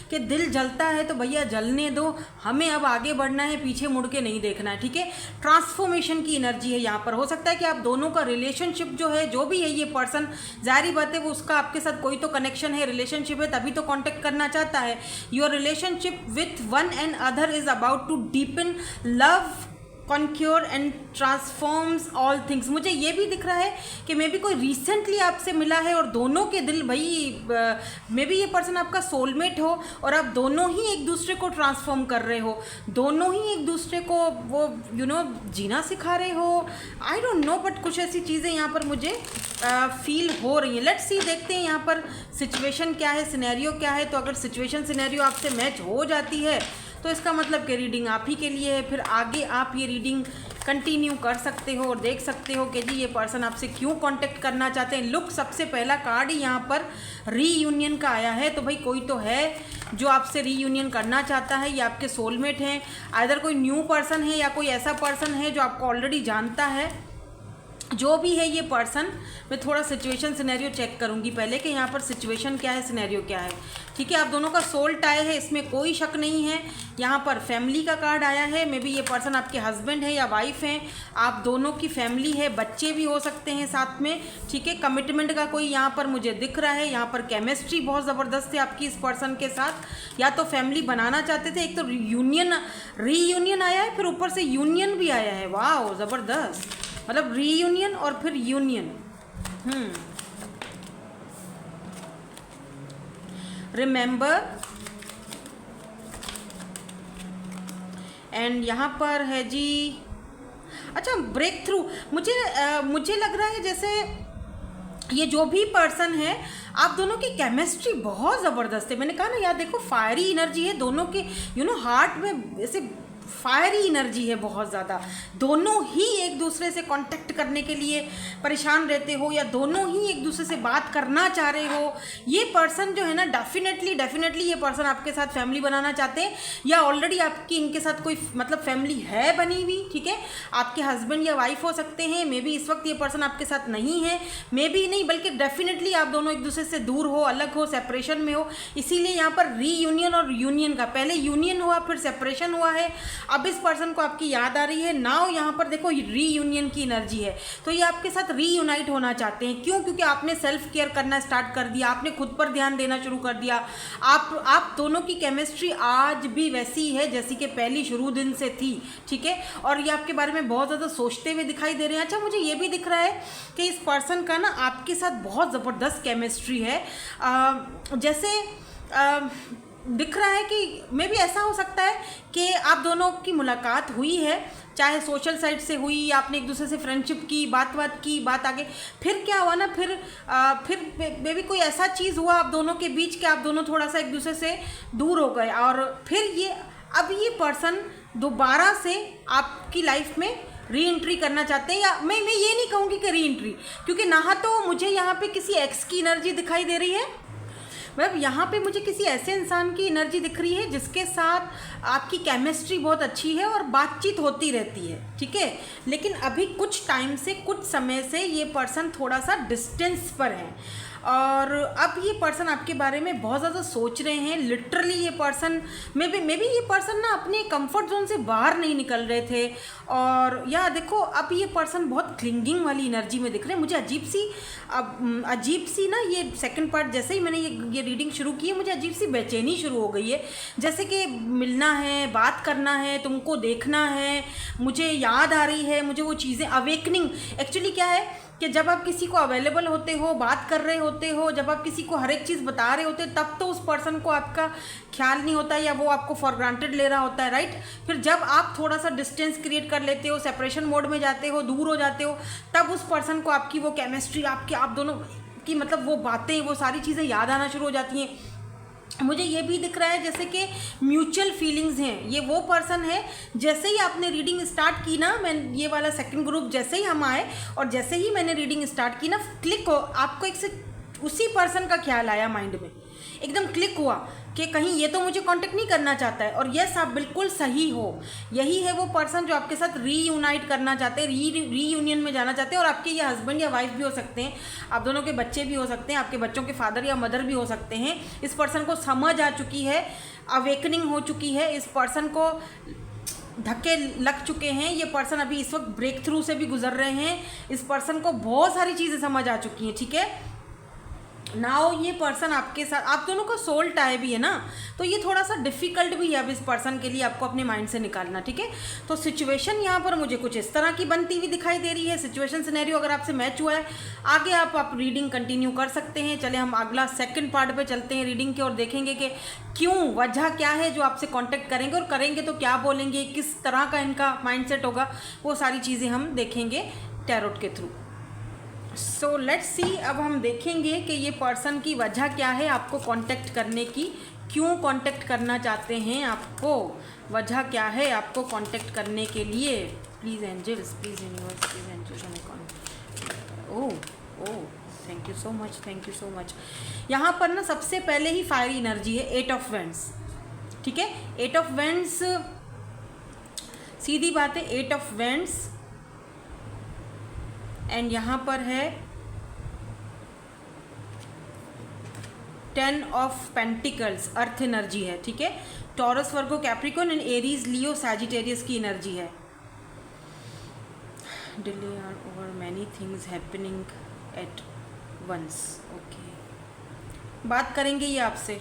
कि दिल जलता है तो भैया जलने दो, हमें अब आगे बढ़ना है, पीछे मुड़ के नहीं देखना है, ठीक है। ट्रांसफॉर्मेशन की एनर्जी है यहाँ पर। हो सकता है कि आप दोनों का रिलेशनशिप जो है, जो भी है ये पर्सन, जाहिर बात है वो उसका आपके साथ कोई तो कनेक्शन है, रिलेशनशिप है, तभी तो कांटेक्ट करना चाहता है। Your relationship with one and other is about to deepen love, conquer and transforms all things. मुझे ये भी दिख रहा है कि मे बी कोई रिसेंटली आपसे मिला है और दोनों के दिल, भाई मे बी ये पर्सन आपका सोलमेट हो और आप दोनों ही एक दूसरे को ट्रांसफॉर्म कर रहे हो, दोनों ही एक दूसरे को वो जीना सिखा रहे हो, आई डोंट नो, बट कुछ ऐसी चीज़ें यहाँ पर मुझे फील हो रही हैं। लेट्स सी, देखते हैं यहाँ पर सिचुएशन क्या है, सिनेरियो क्या है। तो अगर सिचुएशन सिनेरियो आपसे मैच हो जाती है तो इसका मतलब कि रीडिंग आप ही के लिए है। फिर आगे आप ये रीडिंग कंटिन्यू कर सकते हो और देख सकते हो कि जी ये पर्सन आपसे क्यों कांटेक्ट करना चाहते हैं। लुक, सबसे पहला कार्ड ही यहाँ पर रीयूनियन का आया है, तो भाई कोई तो है जो आपसे रीयूनियन करना चाहता है, ये आपके सोलमेट हैं। आइदर कोई न्यू पर्सन है या कोई ऐसा पर्सन है जो आपको ऑलरेडी जानता है। जो भी है ये पर्सन, मैं थोड़ा सिचुएशन सिनेरियो चेक करूंगी पहले कि यहाँ पर सिचुएशन क्या है, सिनेरियो क्या है, ठीक है। आप दोनों का सोल टाई है, इसमें कोई शक नहीं है। यहाँ पर फैमिली का कार्ड आया है, मे बी ये पर्सन आपके हस्बैंड है या वाइफ हैं, आप दोनों की फैमिली है, बच्चे भी हो सकते हैं साथ में, ठीक है। कमिटमेंट का कोई यहाँ पर मुझे दिख रहा है। यहाँ पर केमिस्ट्री बहुत ज़बरदस्त है आपकी इस पर्सन के साथ, या तो फैमिली बनाना चाहते थे। एक तो रीयूनियन आया है, फिर ऊपर से यूनियन भी आया है, वाह ज़बरदस्त, मतलब रीयूनियन और फिर यूनियन। रिमेंबर, एंड यहाँ पर है जी, अच्छा ब्रेक थ्रू। मुझे लग रहा है जैसे ये जो भी पर्सन है, आप दोनों की केमिस्ट्री बहुत ज़बरदस्त है। मैंने कहा ना यार, देखो फायरी एनर्जी है दोनों के, हार्ट में ऐसे फायरी एनर्जी है बहुत ज़्यादा। दोनों ही एक दूसरे से कांटेक्ट करने के लिए परेशान रहते हो, या दोनों ही एक दूसरे से बात करना चाह रहे हो। ये पर्सन जो है ना, डेफिनेटली ये पर्सन आपके साथ फैमिली बनाना चाहते हैं, या ऑलरेडी आपकी इनके साथ कोई मतलब फैमिली है बनी हुई, ठीक है। आपके हस्बैंड या वाइफ हो सकते हैं। मे बी इस वक्त ये पर्सन आपके साथ नहीं है, मे बी नहीं, बल्कि डेफिनेटली आप दोनों एक दूसरे से दूर हो, अलग हो, सेपरेशन में हो। इसीलिए यहाँ पर रीयूनियन और यूनियन का, पहले यूनियन हुआ फिर सेपरेशन हुआ है, अब इस पर्सन को आपकी याद आ रही है। नाउ यहाँ पर देखो रीयूनियन की एनर्जी है, तो ये आपके साथ रीयूनाइट होना चाहते हैं। क्यों? क्योंकि आपने सेल्फ केयर करना स्टार्ट कर दिया, आपने खुद पर ध्यान देना शुरू कर दिया। आप दोनों की केमिस्ट्री आज भी वैसी है जैसी कि पहली शुरू दिन से थी, ठीक है। और ये आपके बारे में बहुत ज़्यादा सोचते हुए दिखाई दे रहे हैं। अच्छा, मुझे ये भी दिख रहा है कि इस पर्सन का ना आपके साथ बहुत ज़बरदस्त केमिस्ट्री है। जैसे दिख रहा है कि मे भी ऐसा हो सकता है कि आप दोनों की मुलाकात हुई है, चाहे सोशल साइट से हुई, या आपने एक दूसरे से फ्रेंडशिप की, बात आगे, फिर क्या हुआ ना, फिर मे भी कोई ऐसा चीज़ हुआ आप दोनों के बीच कि आप दोनों थोड़ा सा एक दूसरे से दूर हो गए, और फिर अब ये पर्सन दोबारा से आपकी लाइफ में री एंट्री करना चाहते हैं। या मैं ये नहीं कहूँगी कि री एंट्री, क्योंकि ना तो मुझे यहाँ पे किसी एक्स की एनर्जी दिखाई दे रही है, मतलब यहाँ पे मुझे किसी ऐसे इंसान की एनर्जी दिख रही है जिसके साथ आपकी केमिस्ट्री बहुत अच्छी है और बातचीत होती रहती है, ठीक है। लेकिन अभी कुछ टाइम से, कुछ समय से ये पर्सन थोड़ा सा डिस्टेंस पर है, और अब ये पर्सन आपके बारे में बहुत ज़्यादा सोच रहे हैं। लिटरली ये पर्सन मे बी ये पर्सन ना अपने कंफर्ट जोन से बाहर नहीं निकल रहे थे, और या देखो अब ये पर्सन बहुत क्लिंगिंग वाली एनर्जी में दिख रहे हैं मुझे। अजीब सी ना, ये सेकंड पार्ट जैसे ही मैंने ये रीडिंग शुरू की है, मुझे अजीब सी बेचैनी शुरू हो गई है, जैसे कि मिलना है, बात करना है, तुमको देखना है, मुझे याद आ रही है, मुझे वो चीज़ें। अवेकनिंग एक्चुअली क्या है कि जब आप किसी को अवेलेबल होते हो, बात कर रहे होते हो, जब आप किसी को हर एक चीज़ बता रहे होते हो, तब तो उस पर्सन को आपका ख्याल नहीं होता, या वो आपको फॉर ग्रांटेड ले रहा होता है, राइट। फिर जब आप थोड़ा सा डिस्टेंस क्रिएट कर लेते हो, सेपरेशन मोड में जाते हो, दूर हो जाते हो, तब उस पर्सन को आपकी वो केमिस्ट्री, आप दोनों की मतलब वो बातें, वो सारी चीज़ें याद आना शुरू हो जाती हैं। मुझे ये भी दिख रहा है जैसे कि म्यूचुअल फीलिंग्स हैं। ये वो पर्सन है, जैसे ही आपने रीडिंग स्टार्ट की ना, मैं ये वाला सेकंड ग्रुप जैसे ही हम आए और जैसे ही मैंने रीडिंग स्टार्ट की ना, क्लिक हो, आपको एक से उसी पर्सन का ख्याल आया माइंड में, एकदम क्लिक हुआ कि कहीं ये तो मुझे कांटेक्ट नहीं करना चाहता है। और यस, आप बिल्कुल सही हो, यही है वो पर्सन जो आपके साथ रीयूनाइट करना चाहते हैं, रीयूनियन में जाना चाहते हैं। और आपके ये हस्बैंड या वाइफ भी हो सकते हैं, आप दोनों के बच्चे भी हो सकते हैं, आपके बच्चों के फादर या मदर भी हो सकते हैं। इस पर्सन को समझ आ चुकी है, अवेकनिंग हो चुकी है, इस पर्सन को धक्के लग चुके हैं, ये पर्सन अभी इस वक्त ब्रेक थ्रू से भी गुजर रहे हैं, इस पर्सन को बहुत सारी चीज़ें समझ आ चुकी हैं। ठीक है, नाउ ये पर्सन आपके साथ, आप दोनों का सोल टाई भी है ना, तो ये थोड़ा सा डिफ़िकल्ट भी है अब इस पर्सन के लिए आपको अपने माइंड से निकालना। ठीक है, तो सिचुएशन यहाँ पर मुझे कुछ इस तरह की बनती हुई दिखाई दे रही है। सिचुएशन सिनेरियो अगर आपसे मैच हुआ है, आगे आप रीडिंग कंटिन्यू कर सकते हैं। चले हम अगला सेकंड पार्ट पे चलते हैं रीडिंग के, और देखेंगे कि क्यों, वजह क्या है जो आपसे कॉन्टेक्ट करेंगे, और करेंगे तो क्या बोलेंगे, किस तरह का इनका माइंडसेट होगा, वो सारी चीज़ें हम देखेंगे टैरोट के थ्रू। सो लेट्स सी, अब हम देखेंगे कि ये पर्सन की वजह क्या है आपको कांटेक्ट करने की, क्यों कांटेक्ट करना चाहते हैं, आपको वजह क्या है आपको कांटेक्ट करने के लिए। Please angels, please universe, please angels हमें oh thank you so much, thank you so much. यहाँ पर ना सबसे पहले ही फायरी एनर्जी है, 8 ऑफ वेंड्स। ठीक है, 8 ऑफ वेंड्स, सीधी बात है, 8 ऑफ वेंड्स, एंड यहाँ पर है 10 ऑफ पेंटिकल्स, अर्थ एनर्जी है। ठीक है, Taurus, Virgo, Capricorn and Aries, Leo, Sagittarius की एनर्जी है। Delay are over many things happening at once. Okay, बात करेंगे ये आपसे,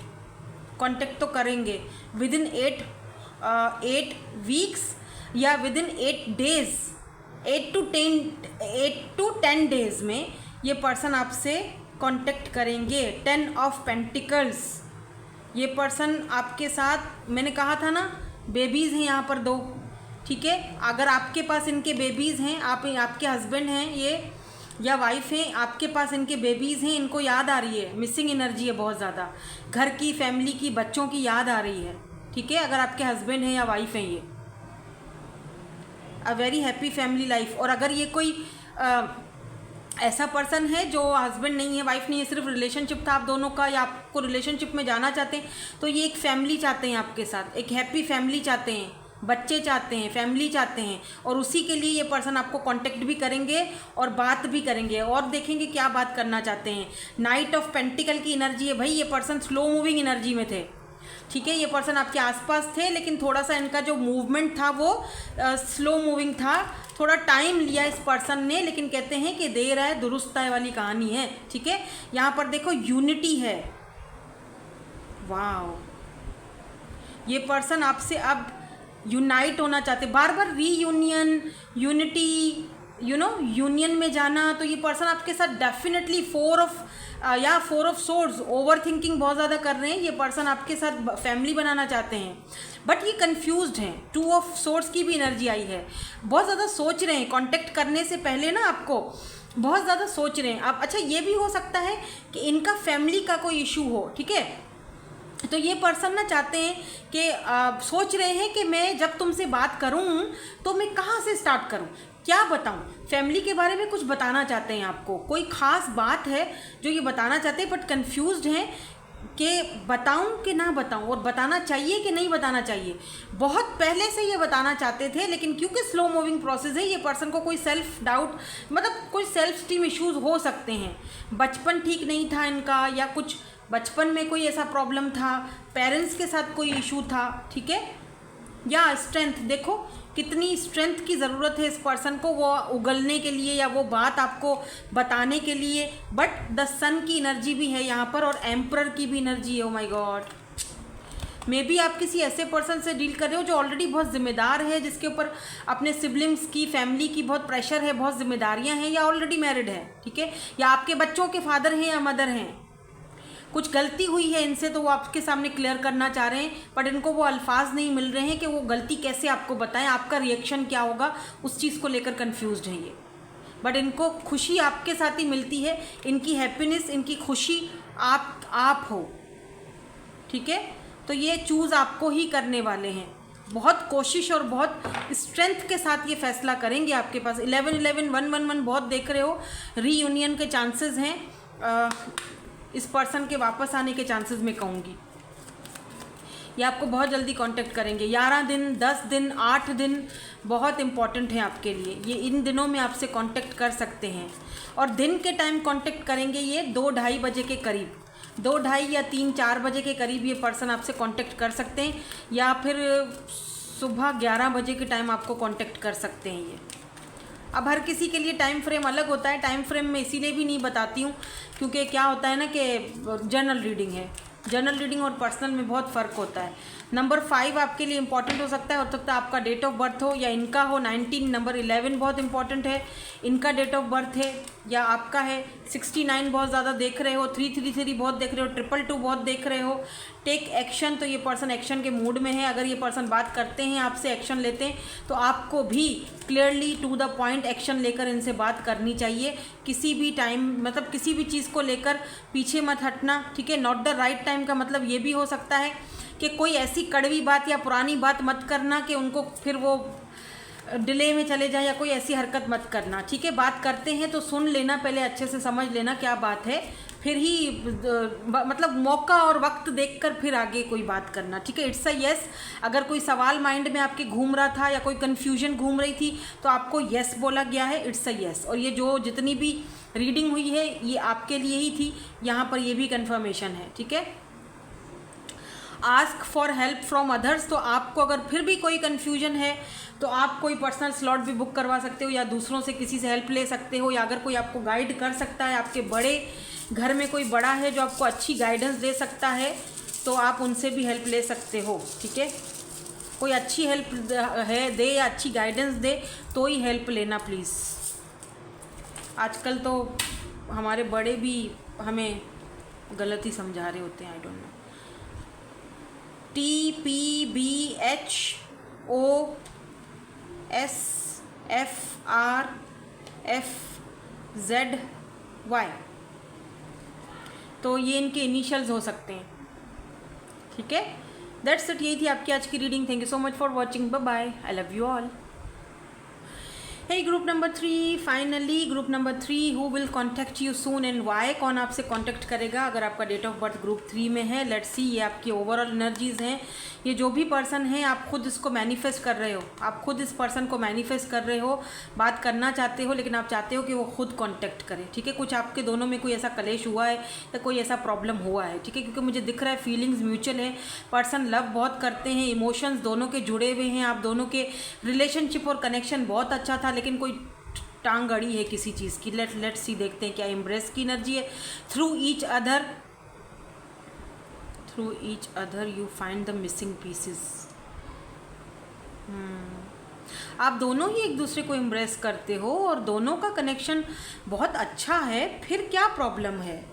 कांटेक्ट तो करेंगे विद इन 8 वीक्स या within 8 days, 8 to 10 days में ये पर्सन आपसे कांटेक्ट करेंगे। 10 ऑफ पेंटिकल्स, ये पर्सन आपके साथ, मैंने कहा था ना बेबीज़ हैं यहाँ पर 2। ठीक है, अगर आपके पास इनके बेबीज़ हैं, आपके हस्बैंड हैं ये या वाइफ हैं, आपके पास इनके बेबीज़ हैं, इनको याद आ रही है, मिसिंग एनर्जी है बहुत ज़्यादा, घर की, फैमिली की, बच्चों की याद आ रही है। ठीक है, अगर आपके हस्बैंड हैं या वाइफ हैं, ये a very happy family life. और अगर ये कोई ऐसा पर्सन है जो हस्बैंड नहीं है, वाइफ नहीं है, सिर्फ रिलेशनशिप था आप दोनों का, या आपको रिलेशनशिप में जाना चाहते हैं, तो ये एक फैमिली चाहते हैं आपके साथ, एक हैप्पी फैमिली चाहते हैं, बच्चे चाहते हैं, फैमिली चाहते हैं, और उसी के लिए ये पर्सन आपको कांटेक्ट भी करेंगे और बात भी करेंगे। और देखेंगे क्या बात करना चाहते हैं। नाइट ऑफ पेंटिकल की एनर्जी है भाई, ये पर्सन स्लो मूविंग एनर्जी में थे। ठीक है, ये पर्सन आपके आसपास थे, लेकिन थोड़ा सा इनका जो मूवमेंट था वो स्लो मूविंग था, थोड़ा टाइम लिया इस पर्सन ने, लेकिन कहते हैं कि देर है दुरुस्त है वाली कहानी है। ठीक है, यहाँ पर देखो यूनिटी है, वाह, ये पर्सन आपसे अब यूनाइट होना चाहते, बार बार रीयूनियन, यूनिटी, यूनियन में जाना। तो ये पर्सन आपके साथ definitely 4 of swords, over thinking बहुत ज़्यादा कर रहे हैं, ये पर्सन आपके साथ फैमिली बनाना चाहते हैं, बट ये कंफ्यूज्ड हैं। 2 ऑफ सोर्ड्स की भी एनर्जी आई है, बहुत ज़्यादा सोच रहे हैं, कांटेक्ट करने से पहले ना आपको बहुत ज़्यादा सोच रहे हैं आप। अच्छा, ये भी हो सकता है कि इनका फैमिली का कोई इशू हो। ठीक है, तो ये पर्सन ना चाहते हैं कि सोच रहे हैं कि मैं जब तुमसे बात करूं तो मैं कहाँ से स्टार्ट करूं, क्या बताऊं, फैमिली के बारे में कुछ बताना चाहते हैं आपको, कोई ख़ास बात है जो ये बताना चाहते हैं, बट कंफ्यूज्ड हैं कि बताऊं कि ना बताऊं, और बताना चाहिए कि नहीं बताना चाहिए। बहुत पहले से ये बताना चाहते थे, लेकिन क्योंकि स्लो मूविंग प्रोसेस है, ये पर्सन को कोई सेल्फ डाउट, मतलब कोई सेल्फ स्टीम इश्यूज़ हो सकते हैं, बचपन ठीक नहीं था इनका, या कुछ बचपन में कोई ऐसा प्रॉब्लम था, पेरेंट्स के साथ कोई इशू था। ठीक है, या स्ट्रेंथ, देखो कितनी स्ट्रेंथ की ज़रूरत है इस पर्सन को, वो उगलने के लिए या वो बात आपको बताने के लिए। बट द सन की एनर्जी भी है यहाँ पर, और एम्परर की भी एनर्जी है। ओ माय गॉड, मे बी आप किसी ऐसे पर्सन से डील कर रहे हो जो ऑलरेडी बहुत जिम्मेदार है, जिसके ऊपर अपने सिबलिंग्स की, फैमिली की बहुत प्रेशर है, बहुत जिम्मेदारियाँ हैं, या ऑलरेडी मैरिड है। ठीक है, या आपके बच्चों के फादर हैं या मदर हैं, कुछ गलती हुई है इनसे तो वो आपके सामने क्लियर करना चाह रहे हैं, बट इनको वो अल्फाज नहीं मिल रहे हैं कि वो गलती कैसे आपको बताएं, आपका रिएक्शन क्या होगा, उस चीज़ को लेकर कंफ्यूज्ड हैं ये। बट इनको खुशी आपके साथ ही मिलती है, इनकी हैप्पीनेस, इनकी खुशी आप हो। ठीक है, तो ये चूज़ आपको ही करने वाले हैं, बहुत कोशिश और बहुत स्ट्रेंथ के साथ ये फैसला करेंगे। आपके पास 11-11-1-1-1 बहुत देख रहे हो, रीयूनियन के चांसेस हैं, इस पर्सन के वापस आने के चांसेस मैं कहूँगी। या आपको बहुत जल्दी कांटेक्ट करेंगे। 11 दिन, 10 दिन, 8 दिन बहुत इंपॉर्टेंट है आपके लिए। ये इन दिनों में आपसे कांटेक्ट कर सकते हैं और दिन के टाइम कांटेक्ट करेंगे ये 2-2:30 बजे के करीब, 2-2:30 या 3-4 बजे के करीब ये पर्सन आपसे कांटेक्ट कर सकते हैं, या फिर सुबह 11 बजे के टाइम आपको कांटेक्ट कर सकते हैं ये। अब हर किसी के लिए टाइम फ्रेम अलग होता है। टाइम फ्रेम में इसीलिए भी नहीं बताती हूँ क्योंकि क्या होता है ना कि जनरल रीडिंग है, जनरल रीडिंग और पर्सनल में बहुत फ़र्क होता है। नंबर 5 आपके लिए इंपॉर्टेंट हो सकता है आपका डेट ऑफ बर्थ हो या इनका हो। 19 नंबर 11 बहुत इंपॉर्टेंट है, इनका डेट ऑफ बर्थ है या आपका है। 69 बहुत ज़्यादा देख रहे हो, 333 बहुत देख रहे हो, 222 बहुत देख रहे हो। टेक एक्शन, तो ये पर्सन एक्शन के मूड में है। अगर ये पर्सन बात करते हैं आपसे, एक्शन लेते हैं, तो आपको भी clearly to the point action लेकर इनसे बात करनी चाहिए। किसी भी टाइम मतलब किसी भी चीज़ को लेकर पीछे मत हटना, ठीक है। नॉट द राइट टाइम का मतलब ये भी हो सकता है कि कोई ऐसी कड़वी बात या पुरानी बात मत करना कि उनको फिर वो डिले में चले जाए, या कोई ऐसी हरकत मत करना, ठीक है। बात करते हैं तो सुन लेना, पहले अच्छे से समझ लेना क्या बात है, फिर ही मतलब मौका और वक्त देखकर फिर आगे कोई बात करना, ठीक है। It's a yes. अगर कोई सवाल माइंड में आपके घूम रहा था या कोई कन्फ्यूजन घूम रही थी तो आपको यस बोला गया है, इट्स अ यस। और ये जो जितनी भी रीडिंग हुई है ये आपके लिए ही थी, यहाँ पर ये भी कन्फर्मेशन है, ठीक है। Ask for help from others, तो आपको अगर फिर भी कोई कन्फ्यूजन है तो आप कोई पर्सनल स्लॉट भी बुक करवा सकते हो या दूसरों से किसी से हेल्प ले सकते हो, या अगर कोई आपको गाइड कर सकता है, आपके बड़े घर में कोई बड़ा है जो आपको अच्छी गाइडेंस दे सकता है तो आप उनसे भी हेल्प ले सकते हो, ठीक है। कोई अच्छी हेल्प है दे या अच्छी गाइडेंस दे तो ही हेल्प लेना प्लीज़। आजकल तो हमारे बड़े भी हमें गलत ही समझा रहे होते हैं, आई डोंट नो। TPBHOSFRFZY, तो ये इनके इनिशियल्स हो सकते हैं, ठीक है। दैट्स इट, यही थी आपकी आज की reading. Thank you so much for watching, bye bye, I love you all. Hey group number 3, finally group number 3, who will contact you soon and why, कौन आपसे कॉन्टैक्ट करेगा अगर आपका डेट ऑफ बर्थ ग्रुप 3 में है। Let's सी, ये आपकी overall energies हैं। ये जो भी पर्सन है आप खुद इसको मैनिफेस्ट कर रहे हो, आप खुद इस पर्सन को मैनिफेस्ट कर रहे हो, बात करना चाहते हो, लेकिन आप चाहते हो कि वो खुद कॉन्टैक्ट करे, ठीक है। कुछ आपके दोनों में कोई ऐसा कलेश हुआ है या कोई ऐसा प्रॉब्लम हुआ है, ठीक है, क्योंकि मुझे दिख रहा है फीलिंग्स म्यूचुअल है। पर्सन लव बहुत करते हैं, इमोशंस दोनों के जुड़े हुए हैं, आप दोनों के रिलेशनशिप और कनेक्शन बहुत अच्छा था, लेकिन कोई टांग अड़ी है किसी चीज़ की। लेट्स सी, देखते हैं क्या एम्ब्रेस की एनर्जी है। Through each other you find the missing pieces. आप दोनों ही एक दूसरे को एम्ब्रेस करते हो और दोनों का कनेक्शन बहुत अच्छा है, फिर क्या प्रॉब्लम है।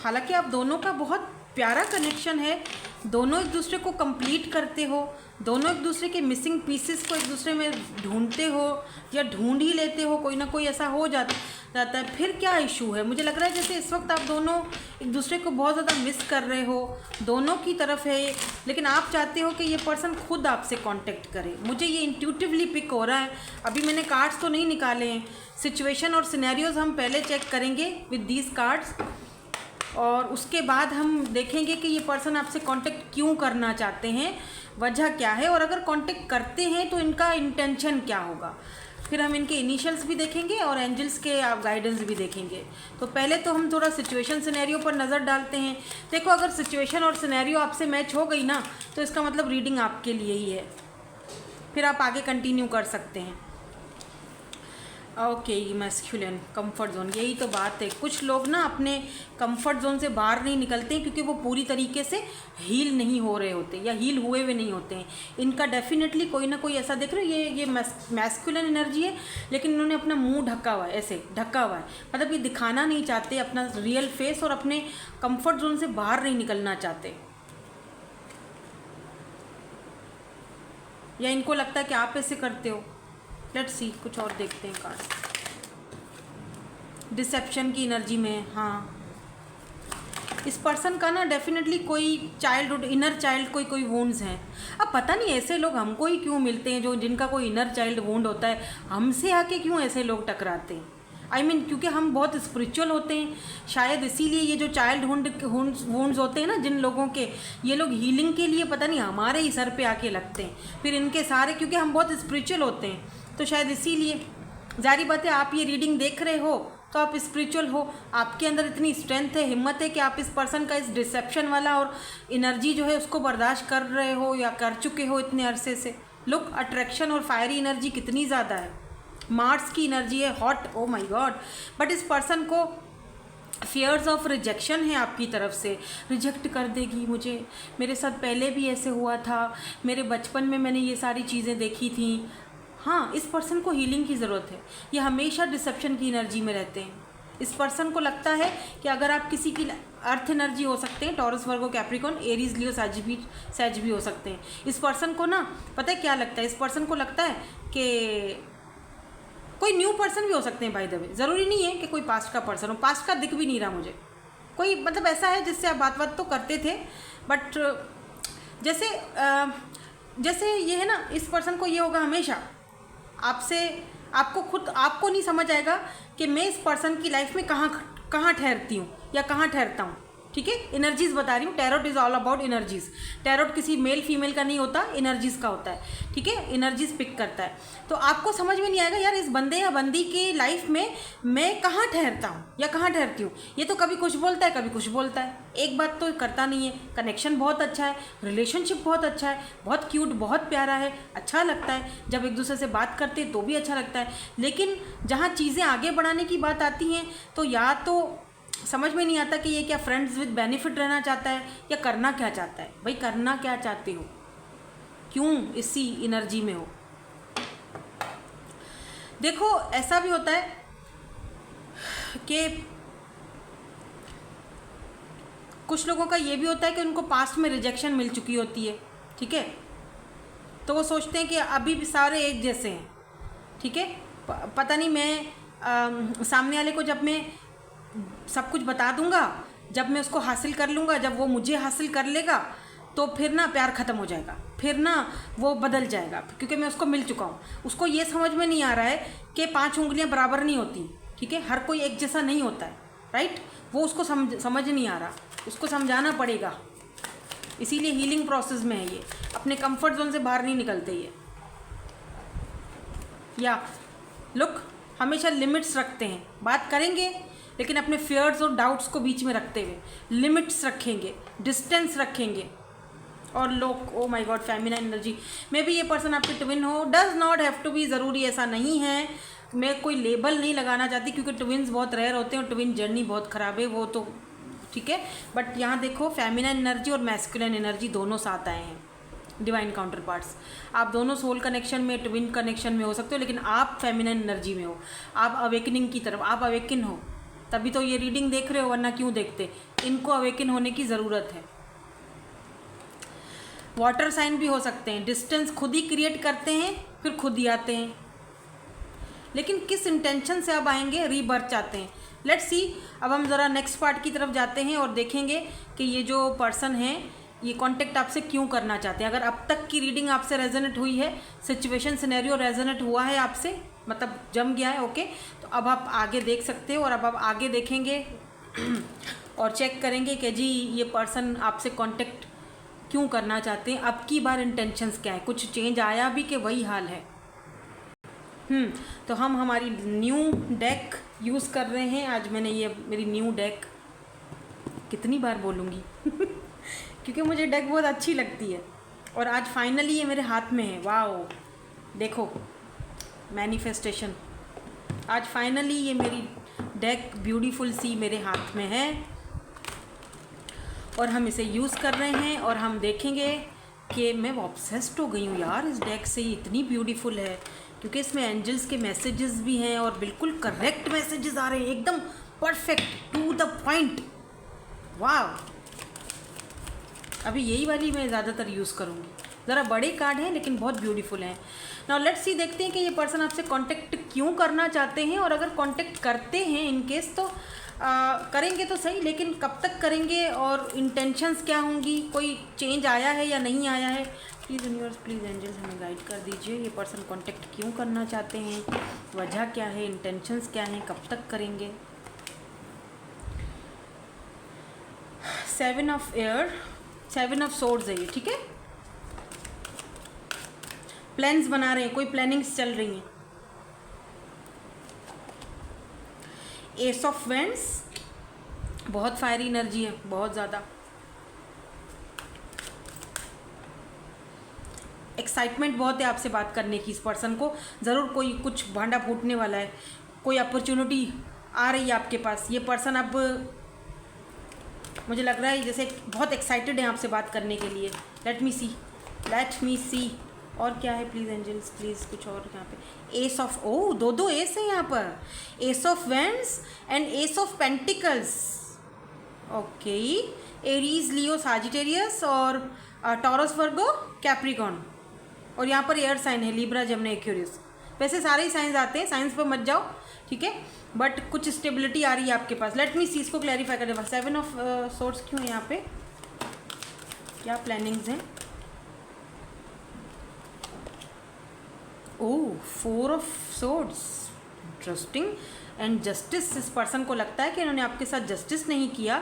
हालांकि आप दोनों का बहुत प्यारा कनेक्शन है, दोनों एक दूसरे को कंप्लीट करते हो, दोनों एक दूसरे के मिसिंग पीसेस को एक दूसरे में ढूंढते हो या ढूंढ ही लेते हो, कोई ना कोई ऐसा हो जाता है, फिर क्या इशू है। मुझे लग रहा है जैसे इस वक्त आप दोनों एक दूसरे को बहुत ज़्यादा मिस कर रहे हो, दोनों की तरफ है, लेकिन आप चाहते हो कि ये पर्सन खुद आपसे कांटेक्ट करे। मुझे ये इंट्यूटिवली पिक हो रहा है। अभी मैंने कार्ड्स तो नहीं निकाले हैं, सिचुएशन और सिनेरियोज हम पहले चेक करेंगे विद दीज कार्ड्स, और उसके बाद हम देखेंगे कि ये पर्सन आपसे कांटेक्ट क्यों करना चाहते हैं, वजह क्या है, और अगर कांटेक्ट करते हैं तो इनका इंटेंशन क्या होगा। फिर हम इनके इनिशियल्स भी देखेंगे और एंजल्स के आप गाइडेंस भी देखेंगे। तो पहले तो हम थोड़ा सिचुएशन सिनेरियो पर नज़र डालते हैं। देखो, अगर सिचुएशन और सिनेरियो आपसे मैच हो गई ना तो इसका मतलब रीडिंग आपके लिए ही है, फिर आप आगे कंटिन्यू कर सकते हैं। ओके, मैस्कुलिन कंफर्ट जोन, यही तो बात है। कुछ लोग ना अपने कंफर्ट जोन से बाहर नहीं निकलते क्योंकि वो पूरी तरीके से हील नहीं हो रहे होते या हील हुए हुए नहीं होते हैं। इनका डेफिनेटली कोई ना कोई ऐसा देख रहे हो, ये मैस्कुलिन एनर्जी है, लेकिन इन्होंने अपना मुंह ढका हुआ है, ऐसे ढका हुआ है, मतलब ये दिखाना नहीं चाहते अपना रियल फेस और अपने कंफर्ट जोन से बाहर नहीं निकलना चाहते, या इनको लगता है कि आप ऐसे करते हो। लेट्स सी, कुछ और देखते हैं कार्ड। डिसेप्शन की एनर्जी में, हाँ, इस पर्सन का ना डेफिनेटली कोई चाइल्डहुड, इनर चाइल्ड कोई वुंड्स हैं। अब पता नहीं ऐसे लोग हमको ही क्यों मिलते हैं जो जिनका कोई इनर चाइल्ड वुंड होता है, हमसे आके क्यों ऐसे लोग टकराते हैं। क्योंकि हम बहुत स्पिरिचुअल होते हैं, शायद इसीलिए ये जो चाइल्ड वुंड्स होते हैं ना जिन लोगों के, ये लोग हीलिंग के लिए पता नहीं हमारे ही सर पे आके लगते हैं, फिर इनके सारे, क्योंकि हम बहुत स्पिरिचुअल होते हैं तो शायद इसीलिए। जारी बात है, आप ये रीडिंग देख रहे हो तो आप स्पिरिचुअल हो, आपके अंदर इतनी स्ट्रेंथ है, हिम्मत है कि आप इस पर्सन का इस डिसेप्शन वाला और एनर्जी जो है उसको बर्दाश्त कर रहे हो या कर चुके हो इतने अरसे से। लुक, अट्रैक्शन और फायरी एनर्जी कितनी ज़्यादा है, मार्स की एनर्जी है, hot, O my God. But इस पर्सन को फियर्स ऑफ रिजेक्शन है आपकी तरफ से, रिजेक्ट कर देगी मुझे, मेरे साथ पहले भी ऐसे हुआ था, मेरे बचपन में मैंने ये सारी चीज़ें देखी थी। हाँ, इस पर्सन को हीलिंग की ज़रूरत है, ये हमेशा डिसेप्शन की एनर्जी में रहते हैं। इस पर्सन को लगता है कि अगर आप किसी की अर्थ एनर्जी हो सकते हैं, टॉरस, वर्गो, कैप्रिकॉर्न, एरीज, लियो, सैज भी हो सकते हैं। इस पर्सन को ना पता है क्या लगता है, इस पर्सन को लगता है कि कोई न्यू पर्सन भी हो सकते हैं, बाय द वे, ज़रूरी नहीं है कि कोई पास्ट का पर्सन हो, पास्ट का दिख भी नहीं रहा मुझे कोई, मतलब ऐसा है जिससे आप बात तो करते थे, बट जैसे ये है ना, इस पर्सन को ये होगा हमेशा आपसे, आपको नहीं समझ आएगा कि मैं इस पर्सन की लाइफ में कहाँ ठहरती हूँ या कहाँ ठहरता हूँ। ठीक है, एनर्जीज बता रही हूँ, tarot is all about energies. Tarot किसी मेल फीमेल का नहीं होता, एनर्जीज का होता है। ठीक है, एनर्जीज पिक करता है। तो आपको समझ में नहीं आएगा यार इस बंदे या बंदी की लाइफ में मैं कहाँ ठहरता हूँ या कहाँ ठहरती हूँ। ये तो कभी कुछ बोलता है, कभी कुछ बोलता है, एक बात तो करता नहीं है। कनेक्शन बहुत अच्छा है, रिलेशनशिप बहुत अच्छा है, बहुत क्यूट, बहुत प्यारा है, अच्छा लगता है, जब एक दूसरे से बात करते हैं तो भी अच्छा लगता है। लेकिन जहाँ चीज़ें आगे बढ़ाने की बात आती हैं तो या तो समझ में नहीं आता कि ये क्या फ्रेंड्स विद बेनिफिट रहना चाहता है या करना क्या चाहता है। भाई करना क्या चाहते हो, क्यों इसी एनर्जी में हो। देखो ऐसा भी होता है कि कुछ लोगों का ये भी होता है कि उनको पास्ट में रिजेक्शन मिल चुकी होती है। ठीक है, तो वो सोचते हैं कि अभी भी सारे एक जैसे हैं। ठीक है, पता नहीं मैं सामने वाले को जब मैं सब कुछ बता दूंगा, जब मैं उसको हासिल कर लूँगा, जब वो मुझे हासिल कर लेगा तो फिर ना प्यार ख़त्म हो जाएगा, फिर ना वो बदल जाएगा, क्योंकि मैं उसको मिल चुका हूँ। उसको ये समझ में नहीं आ रहा है कि 5 उंगलियाँ बराबर नहीं होती। ठीक है, हर कोई एक जैसा नहीं होता है, राइट। वो उसको समझ नहीं आ रहा, उसको समझाना पड़ेगा। इसीलिए हीलिंग प्रोसेस में है ये, अपने कंफर्ट जोन से बाहर नहीं निकलते ये। या लुक, हमेशा लिमिट्स रखते हैं, बात करेंगे लेकिन अपने फियर्स और डाउट्स को बीच में रखते हुए लिमिट्स रखेंगे, डिस्टेंस रखेंगे। और लोग, oh my god, feminine energy में भी ये पर्सन आपके ट्विन हो, does not have to be, ज़रूरी ऐसा नहीं है। मैं कोई लेबल नहीं लगाना चाहती क्योंकि ट्विन्स बहुत रेयर होते हैं और ट्विन जर्नी बहुत ख़राब है, वो तो ठीक है। बट यहाँ देखो फेमिनिन एनर्जी और मैस्कुलिन एनर्जी दोनों साथ आए हैं, डिवाइन काउंटर पार्ट्स। आप दोनों सोल कनेक्शन में, ट्विन कनेक्शन में हो सकते हो, लेकिन आप फेमिनिन एनर्जी में हो, आप अवेकनिंग की तरफ, आप अवेकन हो, तभी तो ये रीडिंग देख रहे हो, वरना क्यों देखते। इनको अवेकन होने की ज़रूरत है। वाटर साइन भी हो सकते हैं, डिस्टेंस खुद ही क्रिएट करते हैं फिर खुद ही आते हैं, लेकिन किस इंटेंशन से अब आएंगे, रीबर्थ चाहते हैं। लेट्स सी, अब हम ज़रा नेक्स्ट पार्ट की तरफ जाते हैं और देखेंगे कि ये जो पर्सन है ये कांटेक्ट आपसे क्यों करना चाहते हैं। अगर अब तक की रीडिंग आपसे रेजोनेट हुई है, सिचुएशन सिनेरियो रेजोनेट हुआ है आपसे, मतलब जम गया है, ओके, तो अब आप आगे देख सकते हो। और अब आप आगे देखेंगे और चेक करेंगे कि जी ये पर्सन आपसे कांटेक्ट क्यों करना चाहते हैं, अब की बार इंटेंशंस क्या है, कुछ चेंज आया भी कि वही हाल है। तो हम हमारी न्यू डेक यूज़ कर रहे हैं आज। मैंने ये मेरी न्यू डेक कितनी बार बोलूँगी क्योंकि मुझे डेक बहुत अच्छी लगती है और आज फाइनली ये मेरे हाथ में है। वाओ, देखो मैनिफेस्टेशन, आज फाइनली ये मेरी डेक ब्यूटीफुल सी मेरे हाथ में है और हम इसे यूज़ कर रहे हैं। और हम देखेंगे कि मैं ऑब्सेस्ड हो गई हूँ यार इस डेक से, इतनी ब्यूटीफुल है क्योंकि इसमें एंजल्स के मैसेजेस भी हैं और बिल्कुल करेक्ट मैसेजेस आ रहे हैं, एकदम परफेक्ट, टू द पॉइंट। वाह, अभी यही वाली मैं ज़्यादातर यूज़ करूँगी। ज़रा बड़े कार्ड हैं लेकिन बहुत ब्यूटीफुल हैं। नाउ लेट्स सी, देखते हैं कि ये पर्सन आपसे कांटेक्ट क्यों करना चाहते हैं, और अगर कांटेक्ट करते हैं इन केस तो करेंगे तो सही, लेकिन कब तक करेंगे और इंटेंशंस क्या होंगी, कोई चेंज आया है या नहीं आया है। प्लीज़ यूनिवर्स, प्लीज़ एंजल्स हमें गाइड कर दीजिए, ये पर्सन कांटेक्ट क्यों करना चाहते हैं, वजह क्या है, इंटेंशंस क्या हैं, कब तक करेंगे। 7 ऑफ एयर, 7 ऑफ सोर्ड्स है ये, ठीक है। प्लान्स बना रहे हैं, कोई प्लानिंग्स चल रही हैं। एस ऑफ वेंड्स, बहुत फायरी एनर्जी है, बहुत ज़्यादा एक्साइटमेंट बहुत है आपसे बात करने की। इस पर्सन को ज़रूर कोई कुछ भांडा फूटने वाला है, कोई अपॉर्चुनिटी आ रही है आपके पास। ये पर्सन अब मुझे लग रहा है जैसे बहुत एक्साइटेड है आपसे बात करने के लिए। लेट मी सी और क्या है प्लीज़ एंजल्स, प्लीज़ कुछ और यहाँ पे। एस ऑफ, ओ दो एस है यहाँ पर, S of vends and S of pentacles. Okay, Aries, Leo, Sagittarius और टॉरस, वर्गो, कैप्रिकॉन। और यहाँ पर एयर साइन है, लिब्रा, जमनी, एक्वेरियस। वैसे सारे ही साइंस आते हैं, साइंस पर मत जाओ, ठीक है, बट कुछ स्टेबिलिटी आ रही है आपके पास। लेट मी सी, इसको क्लैरिफाई कर दे। 7 ऑफ सोर्ड्स क्यों है यहाँ पे, क्या प्लानिंग्स हैं। ओह, 4 of swords, interesting. And justice, इस पर्सन को लगता है कि इन्होंने आपके साथ जस्टिस नहीं किया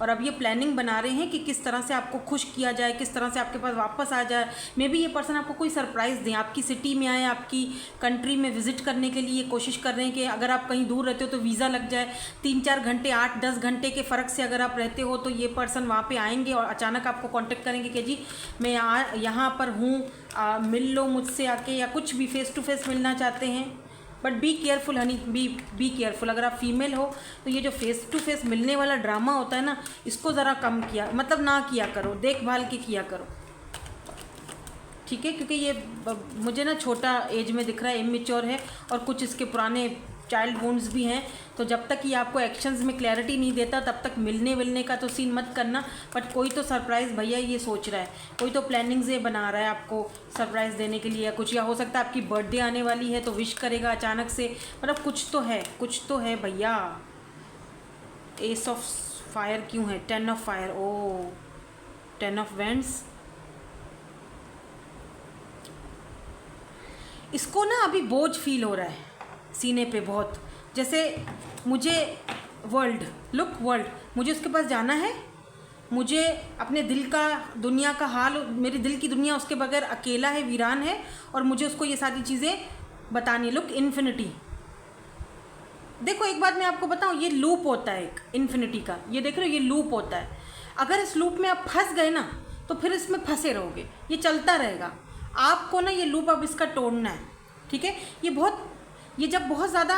और अब ये प्लानिंग बना रहे हैं कि किस तरह से आपको खुश किया जाए, किस तरह से आपके पास वापस आ जाए। मे बी ये पर्सन आपको कोई सरप्राइज़ दें, आपकी सिटी में आए, आपकी कंट्री में विजिट करने के लिए कोशिश कर रहे हैं कि अगर आप कहीं दूर रहते हो तो वीज़ा लग जाए। 3-4 घंटे, 8-10 घंटे के फ़र्क से अगर आप रहते हो तो ये पर्सन वहाँ पर आएंगे और अचानक आपको कॉन्टेक्ट करेंगे कि जी मैं यहाँ पर हूँ, मिल लो मुझसे आके, या कुछ भी फेस टू फेस मिलना चाहते हैं। But be careful Honey, be careful. अगर आप फीमेल हो तो ये जो फेस टू फेस मिलने वाला ड्रामा होता है ना, इसको ज़रा कम किया, मतलब ना किया करो, देखभाल के किया करो, ठीक है। क्योंकि ये मुझे ना छोटा एज में दिख रहा है, इमेच्योर है और कुछ इसके पुराने चाइल्ड वुंड्स भी हैं। तो जब तक ये आपको एक्शंस में क्लैरिटी नहीं देता तब तक मिलने का तो सीन मत करना। बट कोई तो सरप्राइज़ भैया ये सोच रहा है, कोई तो प्लानिंग्स ये बना रहा है आपको सरप्राइज़ देने के लिए, या कुछ, या हो सकता है आपकी बर्थडे आने वाली है तो विश करेगा अचानक से। मतलब कुछ तो है भैया। एस ऑफ फायर क्यों है, 10 of fire, oh 10 of wands. इसको ना अभी बोझ फील हो रहा है सीने पे बहुत, जैसे मुझे वर्ल्ड मुझे उसके पास जाना है, मुझे अपने दिल का, दुनिया का हाल, मेरी दिल की दुनिया उसके बगैर अकेला है, वीरान है, और मुझे उसको ये सारी चीज़ें बतानी है। Look, infinity. देखो एक बात मैं आपको बताऊं, ये लूप होता है एक इन्फिनिटी का, ये देख रहे हो, ये लूप होता है। अगर इस लूप में आप फंस गए ना तो फिर इसमें फंसे रहोगे, ये चलता रहेगा। आपको ना ये लूप अब इसका तोड़ना है, ठीक है। ये जब बहुत ज़्यादा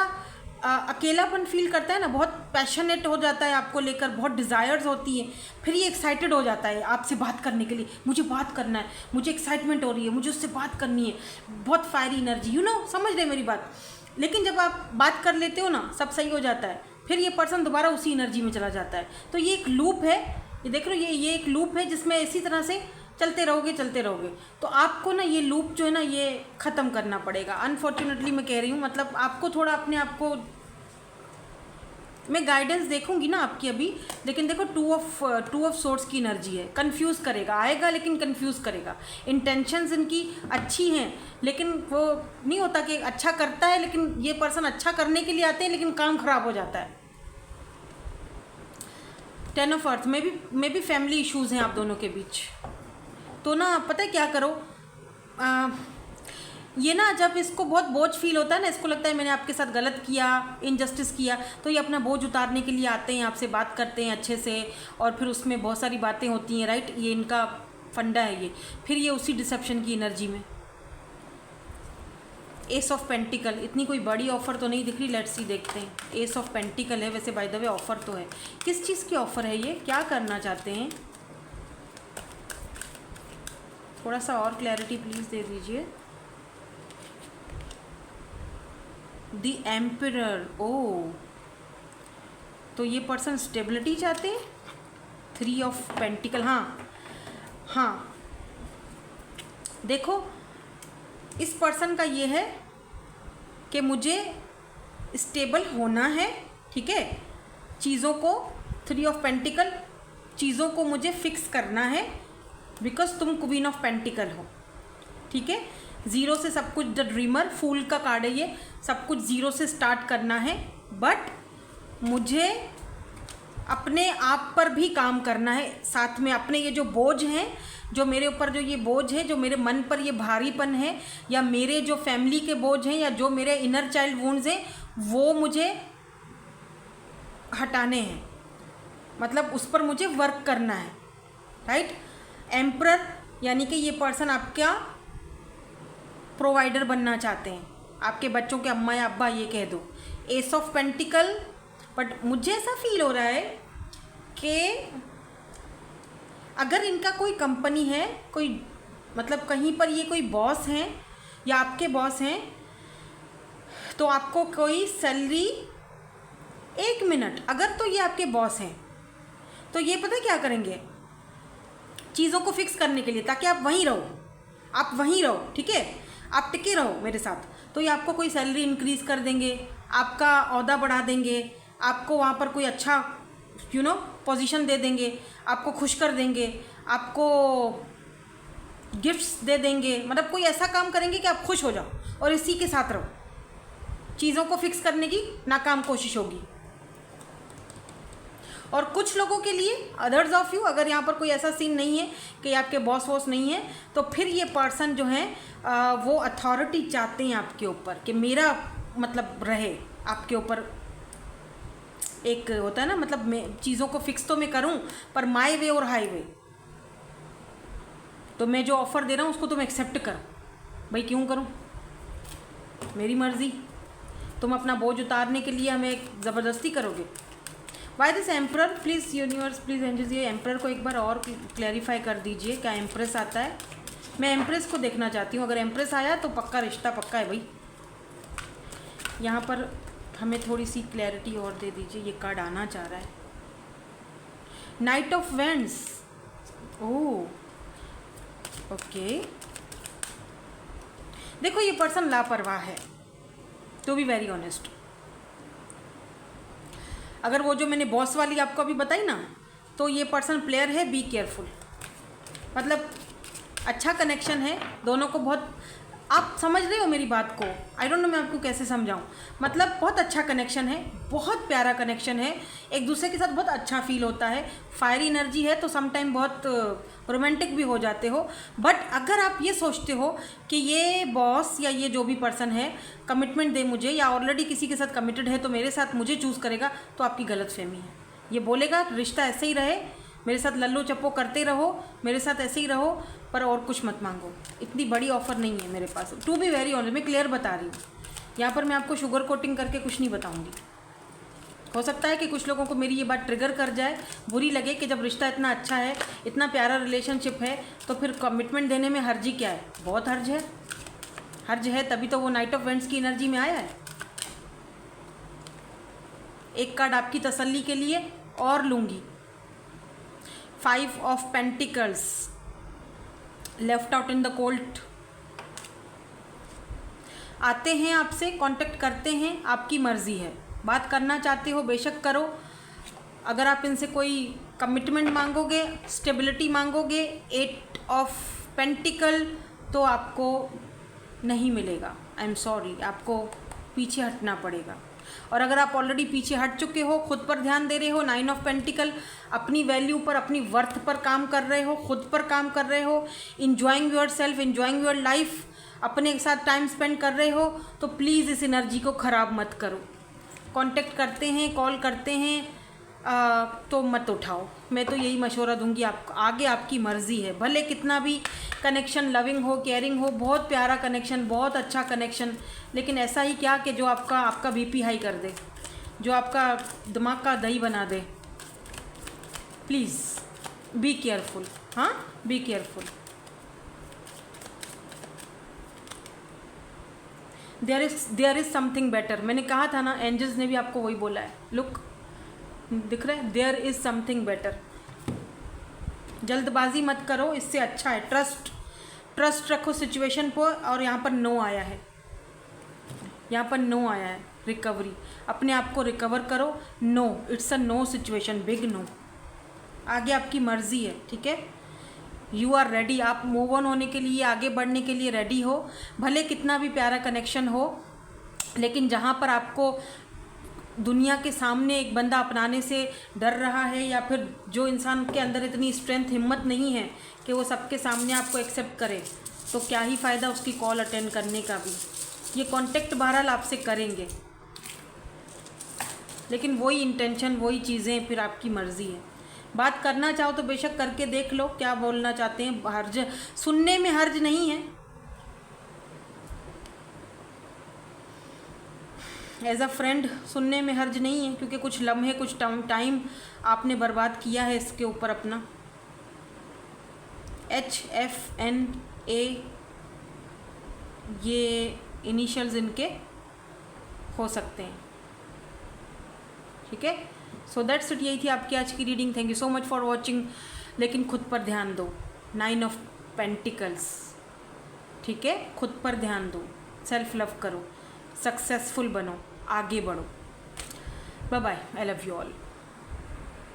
अकेलापन फील करता है ना, बहुत पैशनेट हो जाता है आपको लेकर, बहुत डिज़ायर्स होती है, फिर ये एक्साइटेड हो जाता है आपसे बात करने के लिए। मुझे बात करना है, मुझे एक्साइटमेंट हो रही है, मुझे उससे बात करनी है, बहुत फायरी एनर्जी, यू नो, समझ रहे मेरी बात। लेकिन जब आप बात कर लेते हो ना, सब सही हो जाता है, फिर ये पर्सन दोबारा उसी एनर्जी में चला जाता है। तो ये एक लूप है, ये देख रहे हो, ये एक लूप है जिसमें इसी तरह से चलते रहोगे। तो आपको ना ये लूप जो है ना, ये ख़त्म करना पड़ेगा। अनफॉर्चुनेटली मैं कह रही हूँ, मतलब आपको थोड़ा अपने आप को, मैं गाइडेंस देखूंगी ना आपकी अभी, लेकिन देखो 2 ऑफ सोर्ड्स की एनर्जी है, कंफ्यूज करेगा, आएगा लेकिन कंफ्यूज करेगा। इंटेंशंस इनकी अच्छी हैं, लेकिन वो नहीं होता कि अच्छा करता है, लेकिन ये पर्सन अच्छा करने के लिए आते हैं लेकिन काम खराब हो जाता है। 10 ऑफ अर्थ में भी फैमिली इश्यूज़ हैं आप दोनों के बीच। तो ना पता है क्या करो, ये ना जब इसको बहुत बोझ फील होता है ना, इसको लगता है मैंने आपके साथ गलत किया, इनजस्टिस किया, तो ये अपना बोझ उतारने के लिए आते हैं, आपसे बात करते हैं अच्छे से, और फिर उसमें बहुत सारी बातें होती हैं, राइट। ये इनका फंडा है ये। फिर ये उसी डिसेप्शन की एनर्जी में। एस ऑफ पेंटिकल, इतनी कोई बड़ी ऑफ़र तो नहीं दिख रही, लेट्स सी, देखते हैं। एस ऑफ पेंटिकल है, वैसे बाय द वे ऑफ़र तो है। किस चीज़ की ऑफ़र है ये, क्या करना चाहते हैं, थोड़ा सा और क्लैरिटी प्लीज़ दे दीजिए। द एम्परर, ओ, तो ये पर्सन स्टेबिलिटी चाहते हैं। 3 ऑफ पेंटिकल, हाँ, देखो इस पर्सन का ये है कि मुझे स्टेबल होना है, ठीक है, चीज़ों को, 3 ऑफ पेंटिकल, चीज़ों को मुझे फिक्स करना है, बिकॉज तुम क्वीन ऑफ पेंटिकल हो, ठीक है। ज़ीरो से सब कुछ, द ड्रीमर, फूल का कार्ड है ये, सब कुछ ज़ीरो से स्टार्ट करना है, बट मुझे अपने आप पर भी काम करना है, साथ में अपने ये जो बोझ हैं, जो मेरे ऊपर जो ये बोझ है, जो मेरे मन पर ये भारीपन है, या मेरे जो फैमिली के बोझ हैं, या जो मेरे इनर चाइल्ड वुंड्स हैं, वो मुझे हटाने हैं, मतलब उस पर मुझे वर्क करना है, राइट। एम्परर यानी कि ये पर्सन आपका प्रोवाइडर बनना चाहते हैं, आपके बच्चों के अम्मा या अब्बा, ये कह दो। एस ऑफ पेंटिकल, बट मुझे ऐसा फील हो रहा है कि अगर इनका कोई कंपनी है, कोई मतलब कहीं पर ये कोई बॉस हैं या आपके बॉस हैं, तो आपको कोई सैलरी, 1 मिनट, अगर तो ये आपके बॉस हैं तो ये पता है क्या करेंगे, चीज़ों को फिक्स करने के लिए, ताकि आप वहीं रहो, आप वहीं रहो, ठीक है, आप टिके रहो मेरे साथ, तो ये आपको कोई सैलरी इंक्रीज़ कर देंगे, आपका ओहदा बढ़ा देंगे, आपको वहाँ पर कोई अच्छा पोजीशन दे देंगे, आपको खुश कर देंगे, आपको गिफ्ट्स दे देंगे, मतलब कोई ऐसा काम करेंगे कि आप खुश हो जाओ और इसी के साथ रहो। चीज़ों को फिक्स करने की नाकाम कोशिश होगी। और कुछ लोगों के लिए, अदर्स ऑफ यू, अगर यहाँ पर कोई ऐसा सीन नहीं है कि आपके बॉस वॉस नहीं है, तो फिर ये पर्सन जो है वो अथॉरिटी चाहते हैं आपके ऊपर, कि मेरा मतलब रहे आपके ऊपर, एक होता है ना, मतलब मैं चीज़ों को फिक्स तो मैं करूं, पर माय वे और हाई वे, तो मैं जो ऑफ़र दे रहा हूं उसको तुम एक्सेप्ट कर, भाई क्यों करूं, मेरी मर्ज़ी, तुम अपना बोझ उतारने के लिए हमें ज़बरदस्ती करोगे। Why this emperor, please universe, please angels, ये एम्परर को एक बार और क्लैरिफाई कर दीजिए, क्या एम्प्रेस आता है, मैं एम्प्रेस को देखना चाहती हूँ, अगर एम्प्रेस आया तो पक्का रिश्ता पक्का है भाई। यहाँ पर हमें थोड़ी सी क्लैरिटी और दे दीजिए, ये कार्ड आना चाह रहा है, night of vends, oh okay. देखो ये पर्सन लापरवाह है, टू बी वेरी ऑनेस्ट। अगर वो जो मैंने बॉस वाली आपको अभी बताई ना, तो ये पर्सन प्लेयर है, बी केयरफुल, मतलब अच्छा कनेक्शन है दोनों को, बहुत, आप समझ रहे हो मेरी बात को, आई डोंट नो मैं आपको कैसे समझाऊं, मतलब बहुत अच्छा कनेक्शन है, बहुत प्यारा कनेक्शन है, एक दूसरे के साथ बहुत अच्छा फील होता है, फायरी एनर्जी है, तो सम टाइम बहुत रोमांटिक भी हो जाते हो। बट अगर आप ये सोचते हो कि ये बॉस या ये जो भी पर्सन है कमिटमेंट दे मुझे, या ऑलरेडी किसी के साथ कमिटेड है तो मेरे साथ मुझे चूज़ करेगा, तो आपकी गलतफहमी है। ये बोलेगा रिश्ता ऐसे ही रहे, मेरे साथ लल्लो चप्पो करते रहो, मेरे साथ ऐसे ही रहो, पर और कुछ मत मांगो, इतनी बड़ी ऑफ़र नहीं है मेरे पास, टू बी वेरी ऑनेस्ट, मैं क्लियर बता रही हूँ, यहाँ पर मैं आपको शुगर कोटिंग करके कुछ नहीं बताऊँगी। हो सकता है कि कुछ लोगों को मेरी ये बात ट्रिगर कर जाए, बुरी लगे कि जब रिश्ता इतना अच्छा है, इतना प्यारा रिलेशनशिप है, तो फिर कमिटमेंट देने में हर्जी क्या है, बहुत हर्ज है, हर्ज है, तभी तो वो नाइट ऑफ वेंड्स की एनर्जी में आया है। एक कार्ड आपकी तसल्ली के लिए और लूँगी, 5 of pentacles, left out in the cold, आते हैं आपसे, कांटेक्ट करते हैं, आपकी मर्ज़ी है, बात करना चाहते हो बेशक करो, अगर आप इनसे कोई कमिटमेंट मांगोगे, स्टेबिलिटी मांगोगे, 8 ऑफ पेंटिकल, तो आपको नहीं मिलेगा, आई एम सॉरी, आपको पीछे हटना पड़ेगा। और अगर आप ऑलरेडी पीछे हट चुके हो, खुद पर ध्यान दे रहे हो, 9 ऑफ पेंटिकल, अपनी वैल्यू पर, अपनी वर्थ पर काम कर रहे हो, खुद पर काम कर रहे हो, enjoying your self, enjoying your life, अपने साथ टाइम स्पेंड कर रहे हो, तो प्लीज़ इस एनर्जी को ख़राब मत करो। कांटेक्ट करते हैं, कॉल करते हैं, तो मत उठाओ, मैं तो यही मशवरा दूंगी आपको, आगे आपकी मर्ज़ी है, भले कितना भी कनेक्शन लविंग हो, केयरिंग हो, बहुत प्यारा कनेक्शन, बहुत अच्छा कनेक्शन, लेकिन ऐसा ही क्या कि जो आपका बीपी हाई कर दे, जो आपका दिमाग का दही बना दे। प्लीज़ बी केयरफुल, हाँ be careful. There is something better, मैंने कहा था ना, एंजल्स ने भी आपको वही बोला है, लुक दिख रहा है, देयर इज़ समथिंग बेटर। जल्दबाजी मत करो, इससे अच्छा है ट्रस्ट रखो सिचुएशन पर। और यहाँ पर नो आया है, यहाँ पर नो आया है, रिकवरी, अपने आप को रिकवर करो, no, it's a no situation, big no, आगे आपकी मर्ज़ी है, ठीक है। यू आर रेडी, आप मूव ऑन होने के लिए, आगे बढ़ने के लिए रेडी हो। भले कितना भी प्यारा कनेक्शन हो, लेकिन जहाँ पर आपको दुनिया के सामने एक बंदा अपनाने से डर रहा है, या फिर जो इंसान के अंदर इतनी स्ट्रेंथ, हिम्मत नहीं है कि वो सबके सामने आपको एक्सेप्ट करे, तो क्या ही फ़ायदा उसकी कॉल अटेंड करने का भी। ये कांटेक्ट बहरहाल आपसे करेंगे, लेकिन वही इंटेंशन, वही चीज़ें, फिर आपकी मर्ज़ी है। बात करना चाहो तो बेशक करके देख लो, क्या बोलना चाहते हैं। हर्ज, सुनने में हर्ज नहीं है, एज अ फ्रेंड सुनने में हर्ज नहीं है, क्योंकि कुछ लम्हे, कुछ टाइम आपने बर्बाद किया है इसके ऊपर अपना। HFNA ये इनिशियल्स इनके हो सकते हैं, ठीक है। सो दैट्स इट, यही थी आपकी आज की reading. Thank you so much for watching. लेकिन खुद पर ध्यान दो, 9 ऑफ पेंटिकल्स, ठीक है। खुद पर ध्यान दो, सेल्फ लव करो, सक्सेसफुल बनो, आगे बढ़ो। Bye bye, I love you all.